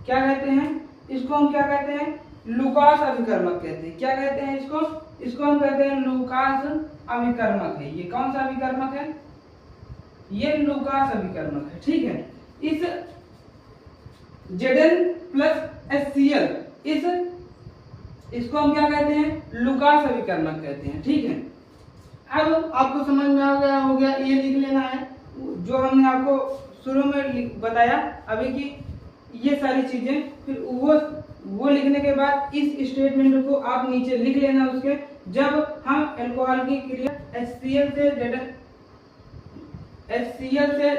क्या कहते हैं इसको? हम क्या कहते हैं? लूकास अभिकर्मक कहते हैं। क्या कहते हैं इसको? इसको हम कहते हैं लूकास अभिकर्मक है। ये कौन सा अभिकर्मक है? ये लूकास अभिकर्मक है। ठीक है, इस Zn प्लस HCl इसको हम क्या कहते हैं? लूकास अभिकर्मक कहते हैं। ठीक है, अब आपको समझ में आ गया हो गया, ये लिख लेना है जो हमने आपको शुरू में बताया अभी की ये सारी चीजें। फिर वो लिखने के बाद इस स्टेटमेंट को आप नीचे लिख लेना उसके, जब हम अल्कोहल की क्रिया HCl से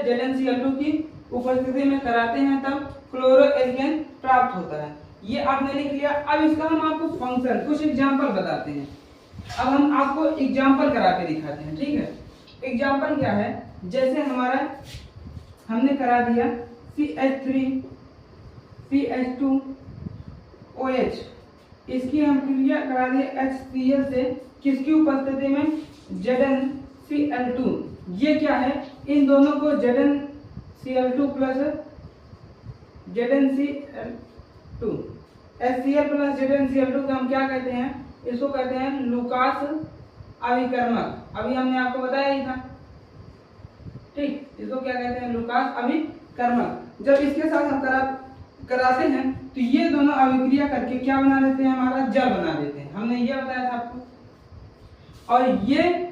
ZnCl2 की उपस्थिति में कराते हैं तब क्लोरोएल्केन प्राप्त होता है। ये आपने लिख लिया। अब इसका हम आपको फंक्शन, कुछ एग्जांपल बताते हैं। अब हम आपको एग्जांपल करा के दिखाते हैं। ठीक है, एग्जांपल क्या है? जैसे हमने करा दिया CH3CH2OH, इसकी हम क्रिया करा दी HCl से, किसकी उपस्थिति में? ZnCl2। ये क्या है? इन दोनों को ZnCl2 plus ZnCl2 HCl plus ZnCl2 को हम क्या कहते हैं? इसको कहते हैं लूकास अभिकर्मक। अभी हमने आपको बताया ही था। ठीक, इसको क्या कहते हैं? लूकास अभिकर्मक। जब इसके साथ हम कराते हैं तो ये दोनों अभिक्रिया करके क्या बना देते हैं? हमारा जल बना देते हैं। हमने ये बताया था आपको। और ये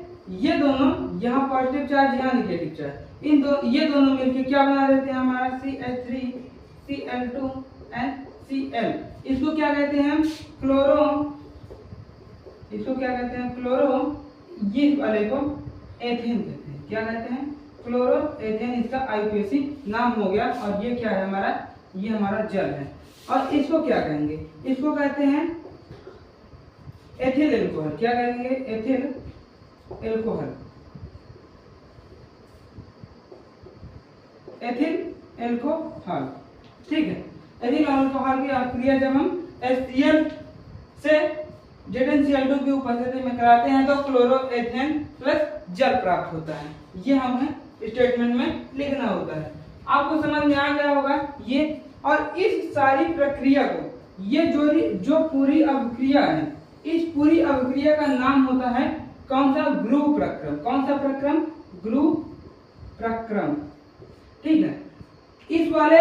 दोनों, यहाँ पॉजिटिव चार्ज, यहाँ निगेटिव चार्ज, ये दोनों मिलके क्या बना देते हैं? हमारा CH3Cl2NCl। इसको क्या कहते हैं? क्लोरो, ये वाले को एथेन कहते हैं। क्या कहते हैं? क्लोरो एथेन, इसका IUPAC नाम हो गया। और ये क्या है हमारा? ये हमारा जल है। और इसको क्या कहेंगे? इसको कहते हैं एथिल एल्कोहल। क्या कहेंगे? Ethyl alcohol. ठीक है, एथिल अल्कोहल की क्रिया जब हम HCl से ZnCl2 की उपस्थिति में कराते हैं तो क्लोरोएथेन प्लस जल प्राप्त होता है। ये हमें स्टेटमेंट में लिखना होता है। आपको समझ में आ गया होगा ये। और इस सारी प्रक्रिया को, ये जो पूरी अभिक्रिया है, इस पूरी अभिक्रिया का नाम होता है कौन सा? ग्रू प्रक्रम। कौन सा प्रक्रम? ग्रू प्रक्रम। ठीक है, इस वाले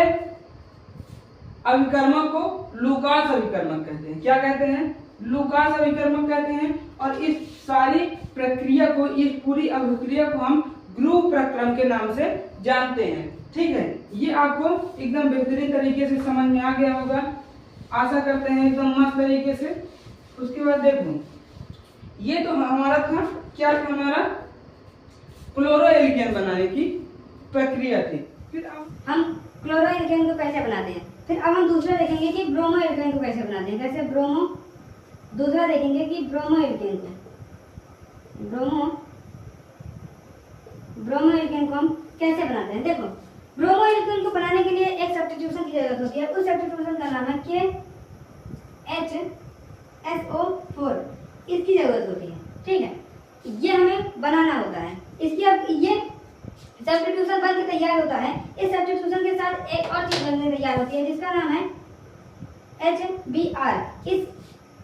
अभिकर्मक को लूकास अभिकर्मक कहते हैं। क्या कहते हैं? लूकास अभिकर्मक कहते हैं। और इस सारी प्रक्रिया को, इस पूरी अभिक्रिया को हम ग्रू प्रक्रम के नाम से जानते हैं। ठीक है, ये आपको एकदम बेहतरीन तरीके से समझ में आ गया होगा, आशा करते हैं एकदम मस्त तरीके से। उसके बाद देखो, ये तो हमारा था, क्या था हमारा? क्लोरोएल्केन बनाने की प्रक्रिया थी। फिर अब हम क्लोरोएल्केन को कैसे बनाते हैं। फिर अब हम दूसरा देखेंगे कि ब्रोमोएल्केन को कैसे बनाते हैं। कैसे? दूसरा देखेंगे कि ब्रोमोएल्केन को हम कैसे बनाते हैं। देखो, ब्रोमोएल्केन को बनाने के लिए एक सब्स्टिट्यूशन की जरूरत होती है। उस सब्स्टिट्यूशन का नाम है KHSO4। इसकी जरूरत होती है। ठीक है, ये हमें बनाना होता है। इसकी अब ये सब्स्टिट्यूशन बन के तैयार होता है। इस सब्स्टिट्यूशन के साथ एक और चीज बनने तैयार होती है जिसका नाम है HBr।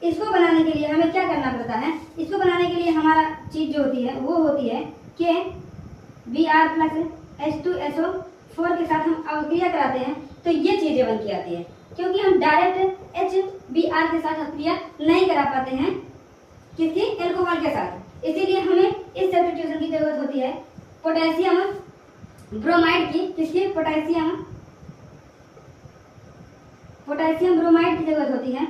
इसको बनाने के लिए हमें क्या करना पड़ता है? इसको बनाने के लिए हमारा चीज जो होती है वो होती है KBr प्लस H2SO4 के साथ हम अभिक्रिया कराते हैं तो ये चीजें बन के आती है। क्योंकि हम डायरेक्ट HBr के साथ अभिक्रिया नहीं करा पाते हैं किसकी, एल्कोहल के साथ। इसीलिए हमें इस सब्स्टिट्यूशन की जरूरत होती है पोटेशियम ब्रोमाइड की, किसकी, पोटेशियम ब्रोमाइड की जरूरत होती है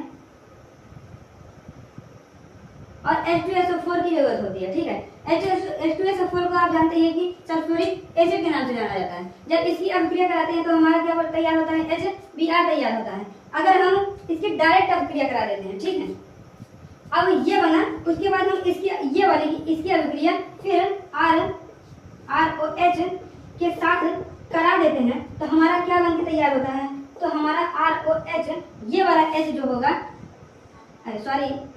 और H2SO4 की जरूरत होती है। ठीक है, H2SO4 को आप जानते हैं कि सल्फ्यूरिक एसिड के नाम से जाना जाता है। जब इसकी अभिक्रिया कराते हैं तो हमारा क्या तैयार होता है, HBr तैयार होता है। अगर हम इसकी डायरेक्ट अभिक्रिया करा देते हैं, ठीक है, अब ये बना, उसके बाद हम इसकी ये वाली इसकी अभिक्रिया फिर ROH के साथ करा देते हैं तो हमारा क्या बन के तैयार होता है, तो हमारा ROH ये वाला H जो होगा,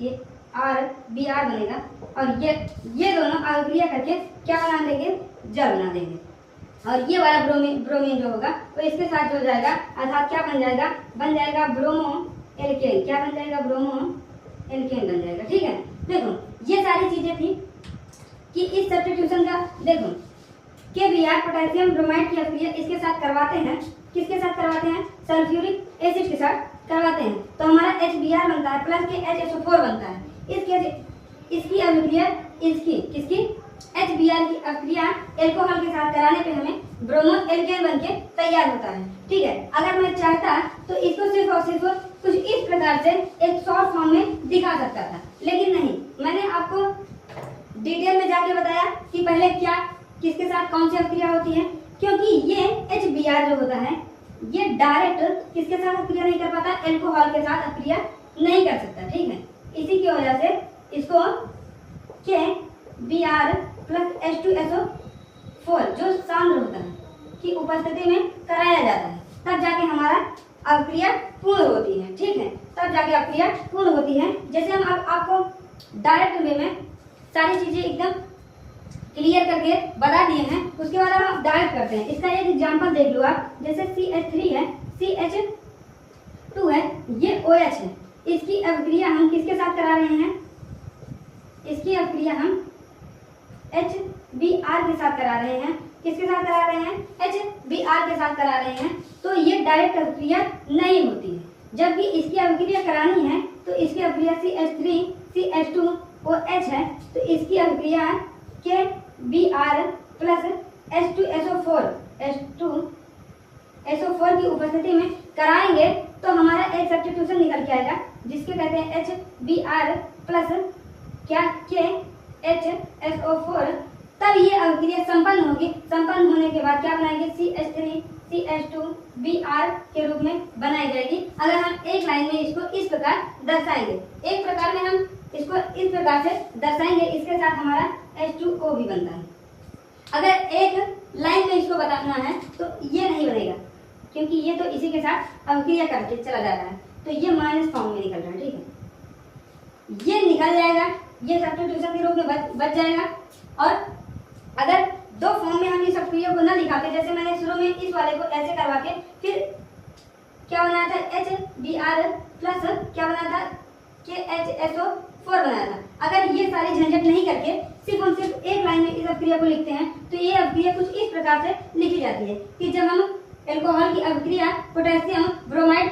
ये RBr बनेगा और ये दोनों अभिक्रिया करके क्या बना देंगे, जल बना देंगे। और ये वाला ब्रोमीन जो होगा वो इसके साथ जुड़ जाएगा, अर्थात क्या बन जाएगा ब्रोमो एल्केन। क्या बन जाएगा, ब्रोमो एल्केन बन जाएगा। ठीक है, देखो ये सारी चीजें थी कि इस सब्स्टिट्यूशन का देखो KBr पोटेशियम ब्रोमाइड की अभिक्रिया इसके साथ करवाते हैं, किसके साथ करवाते हैं, सल्फ्यूरिक एसिड के साथ करवाते हैं तो हमारा HBr बनता है प्लस के HSO4 बनता है। इसकी अभिक्रिया किसकी HBr की अभिक्रिया एल्कोहल के साथ कराने पे हमें ब्रोमो एल्केन बनके तैयार होता है। ठीक है, अगर मैं चाहता तो इसको सिर्फ और सिर्फ कुछ इस प्रकार से एक शॉर्ट फॉर्म में दिखा सकता था, लेकिन नहीं, मैंने आपको डिटेल में जाके बताया कि पहले क्या किसके साथ कौन सी अभिक्रिया होती है, क्योंकि ये HBr जो होता है ये डायरेक्ट किसके साथ अभिक्रिया नहीं कर पाता, एल्कोहल के साथ अभिक्रिया नहीं कर सकता। ठीक है, इसी की वजह से इसको KBr प्लस H2SO4 जो सांद्र होता है की उपस्थिति में कराया जाता है, तब जाके हमारा अभिक्रिया पूर्ण होती है। ठीक है, तब जाके अभिक्रिया पूर्ण होती है। जैसे हम आपको डायरेक्ट वे में सारी चीजें एकदम क्लियर करके बता दिए हैं, उसके बाद हम डायरेक्ट करते हैं। इसका एक एग्जांपल देख लो आप, जैसे CH3 है, CH2 है, ये OH है, इसकी अभिक्रिया हम किसके साथ करा रहे हैं, इसकी अभिक्रिया हम HBr के साथ करा रहे हैं। किसके साथ करा रहे हैं, HBr के साथ करा रहे हैं, तो ये डायरेक्ट अभिक्रिया नहीं होती है। जबकि इसकी अभिक्रिया करानी है तो इसकी अभिक्रिया CH3 CH2OH है, तो इसकी अभिक्रिया KBr प्लस H2SO4 की उपस्थिति में कराएंगे तो हमारा एक सब्स्टिट्यूशन निकल के आएगा जिसके कहते हैं HBr प्लस क्या KHSO4। तब ये अभिक्रिया संपन्न होगी। संपन्न होने के बाद क्या बनाएंगे, CH3 CH2Br के रूप में बनाई जाएगी। अगर हम एक लाइन में इसको इस प्रकार दर्शाएंगे, एक प्रकार में हम इसको इस प्रकार से दर्शाएंगे, इसके साथ हमारा H2O भी बनता है। अगर एक लाइन में इसको बताना है तो ये नहीं बनेगा, क्योंकि ये तो इसी के साथ अभिक्रिया करके चला जा रहा है, तो ये माइनस फॉर्म में निकल रहा है। ठीक है, ये निकल जाएगा, ये सब्स्टिट्यूशन के रूप में बच जाएगा। और अगर दो फॉर्म में हम इस अभिक्रिया को न दिखाते, जैसे मैंने शुरू में इस वाले को ऐसे करवा के फिर क्या बनाया था, HBr प्लस क्या बनाया था, KHSO4 बनाया था। अगर ये सारी झंझट नहीं करके सिर्फ हम सिर्फ एक लाइन में इस अभिक्रिया को लिखते हैं तो ये अभिक्रिया कुछ इस प्रकार से लिखी जाती है कि जब हम एल्कोहल की अभिक्रिया पोटेशियम ब्रोमाइड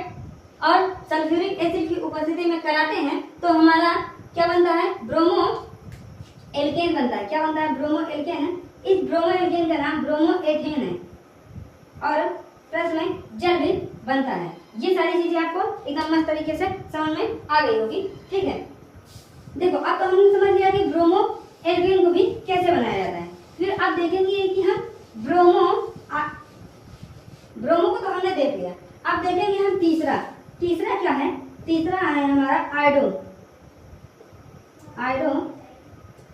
और सल्फ्यूरिक एसिड की उपस्थिति में कराते हैं तो हमारा क्या बनता है, ब्रोमो एल्केन बनता है। क्या बनता है, ब्रोमो एल्केन। इस ब्रोमो एल्केन का नाम ब्रोमो एथेन है और प्लस में जल भी बनता है। ये सारी चीजें आपको एकदम मस्त तरीके से समझ में आ गई होगी। ठीक है, देखो अब तो हमने समझ लिया कि ब्रोमो एल्केन को भी कैसे बनाया जाता है। फिर आप देखेंगे कि हम ब्रोमो को तो हमने देख लिया, अब देखेंगे हम तीसरा क्या है, तीसरा है हमारा आयोडो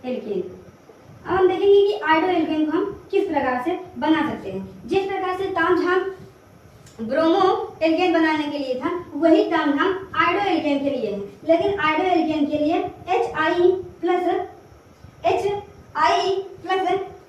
एल्केन। अब हम देखेंगे कि आयोडो एल्केन को हम किस प्रकार से बना सकते हैं। जिस प्रकार से तामझाम ब्रोमो एल्केन बनाने के लिए था, वही तामझाम आयोडो एल्केन के लिए है। लेकिन आयोडो एल्केन के लिए HI प्लस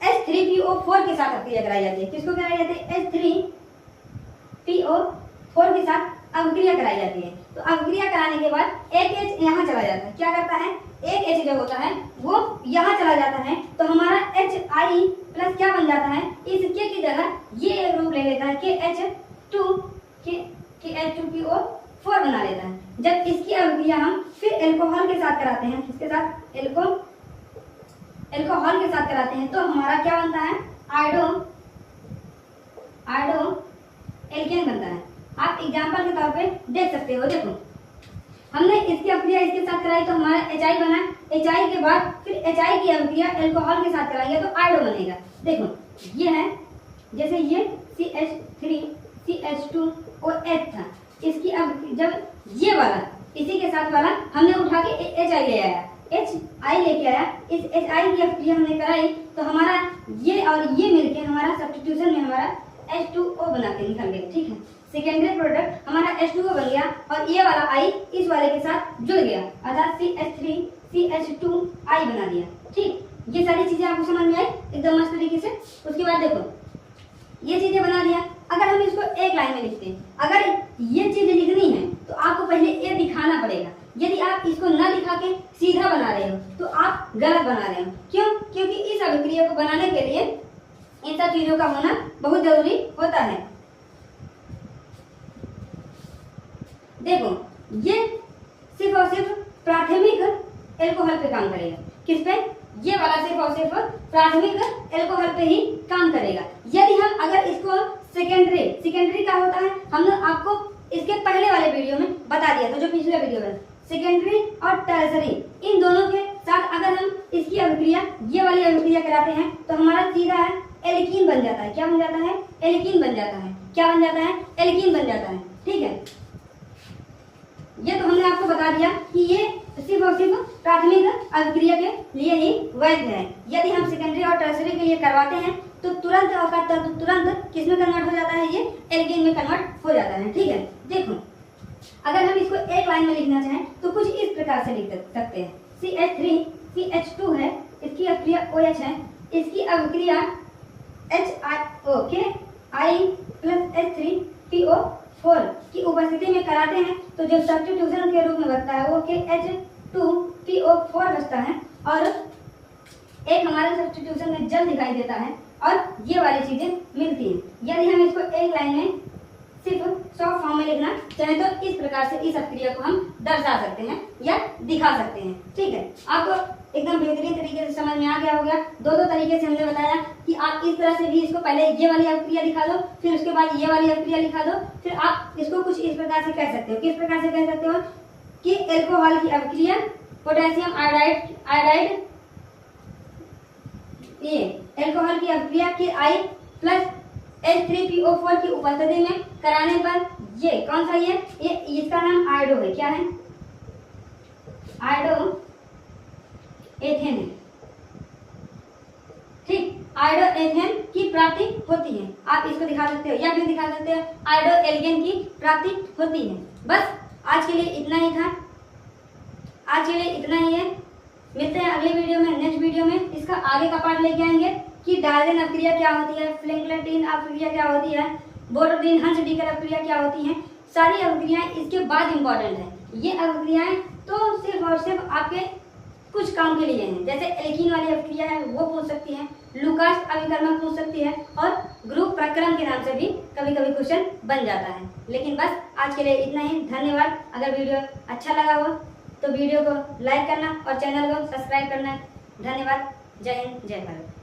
H3PO4 के साथ अभिक्रिया कराई जाती है। किसको कराई जाती है, H3PO4 के साथ अभिक्रिया कराई जाती है। तो अभिक्रिया कराने के बाद एक H यहाँ चला जाता है। क्या करता है, एक H जो होता है वो यहाँ चला जाता है, तो हमारा HI प्लस क्या बन जाता है, इस K की जगह ये एक रूप ले लेता है KH2PO 4 बना लेता है। जब इसकी अभिक्रिया हम फिर एल्कोहल के साथ कराते हैं, इसके साथ एल्कोहल के साथ कराते हैं, तो हमारा क्या बनता है, आयोडो एल्केन बनता है। आप एग्जाम्पल के तौर पे देख सकते हो। देखो हमने इसकी अभिक्रिया इसके साथ कराई तो हमारा HI बना, HI के बाद फिर HI की अभिक्रिया एल्कोहल के साथ कराएंगे तो आयोडो बनेगा। देखो ये है, जैसे ये CH3CH2OH था, इसकी अब जब ये वाला इसी के साथ वाला हमने उठा के HI ले आया, HI लेके आया, इस HI की अभिक्रिया हमने कराई तो हमारा ये और ये मिलके हमारा सब्स्टिट्यूशन में हमारा H2O बना के निकल गया। ठीक है, सेकेंडरी प्रोडक्ट हमारा H2O बन गया और ये वाला I इस वाले के साथ जुड़ गया, अर्थात CH3CH2I बना दिया। ठीक, ये सारी चीजें आपको समझ में आई एकदम मस्त तरीके से। उसके बाद देखो ये चीजें बना दिया, अगर हम इसको एक लाइन में लिखते हैं, अगर ये चीजें लिखनी है तो आपको पहले ये दिखाना पड़ेगा। यदि आप इसको न दिखा के सीधा बना रहे हो तो आप गलत बना रहे हो। क्यों? क्योंकि इस अभिक्रिया को बनाने के लिए इन सब चीजों का होना बहुत जरूरी होता है। देखो ये सिर्फ और सिर्फ प्राथमिक एल्कोहल पे काम करेगा। किस पे? ये वाला सिर्फ और सिर्फ प्राथमिक एल्कोहल पे ही काम करेगा। यदि हम अगर इसको सेकेंडरी का होता है, हमने आपको इसके पहले वाले वीडियो में बता दिया था, जो पिछले वीडियो में, सेकेंडरी और टर्सरी इन दोनों के साथ अगर हम इसकी अभिक्रिया ये वाली अभिक्रिया कराते हैं तो हमारा सीधा है एल्कीन बन जाता है। क्या बन जाता है? एल्कीन बन जाता है। क्या बन जाता है? एल्कीन बन जाता है। ठीक है, ये तो हमने आपको बता दिया कि ये सिर्फ और सिर्फ प्राथमिक अभिक्रिया के लिए ही वैध है। यदि हम सेकेंडरी और टर्सरी के लिए करवाते हैं तो तुरंत किसमें कन्वर्ट हो जाता है? ये एल्कीन में कन्वर्ट हो जाता है। ठीक है, देखो अगर हम इसको एक लाइन में लिखना चाहें तो कुछ इस प्रकार से लिख सकते हैं, CH3CH2 है, इसकी अभिक्रिया OH है, इसकी अभिक्रिया HI+H3PO4 की उपस्थिति में कराते हैं तो जो सब्स्टिट्यूशन के रूप में बनता है वो H2PO4 बचता है और एक हमारे सब्स्टिट्यूशन में जल दिखाई देता है और ये वाली चीजें मिलती हैं। यदि हम इसको एक लाइन में सिर्फ शॉर्ट फॉर्म में लिखना चाहे तो इस प्रकार से इस अभिक्रिया को हम दर्शा सकते हैं या दिखा सकते हैं। ठीक है, आपको एकदम बेहतरीन तरीके से समझ में आ गया होगा। दो तरीके से हमने बताया कि आप इस तरह से भी इसको पहले ये वाली अभिक्रिया दिखा दो, फिर उसके बाद ये वाली अभिक्रिया लिखा दो, फिर आप इसको कुछ इस प्रकार से कह सकते हो। किस प्रकार से कह सकते हो कि एल्कोहल की अभिक्रिया पोटेशियम आयोडाइड ये एल्कोहल की अभिक्रिया के I+H3PO4 की उपस्थिति में कराने पर ये कौन सा ये इसका नाम आयोडो है। क्या है? आयोडो एथेन है। ठीक, आयोडो एथेन की प्राप्ति होती है। आप इसको दिखा सकते हो या फिर दिखा सकते हो आयोडो एल्केन की प्राप्ति होती है। बस आज के लिए इतना ही था, आज के लिए इतना ही है। मिलते हैं अगले वीडियो में, नेक्स्ट वीडियो में इसका आगे का पार्ट लेके आएंगे कि डाल्टन अभिक्रिया क्या होती है, फ्लैंकलिन अभिक्रिया क्या होती है, बोटोडीन हंस-डीकर अभिक्रिया क्या होती है। सारी अभिक्रियाएं इसके बाद इंपॉर्टेंट है। ये अभिक्रियाएं तो सिर्फ और सिर्फ आपके कुछ काम के लिए हैं। जैसे एल्कीन वाली अभिक्रिया है वो पूछ सकती है, लुकास अभिकर्मक पूछ सकती है और ग्रुप प्रक्रम के नाम से भी कभी कभी क्वेश्चन बन जाता है। लेकिन बस आज के लिए इतना ही। धन्यवाद। अगर वीडियो अच्छा लगा हो तो वीडियो को लाइक करना और चैनल को सब्सक्राइब करना। धन्यवाद। जय हिंद, जय भारत।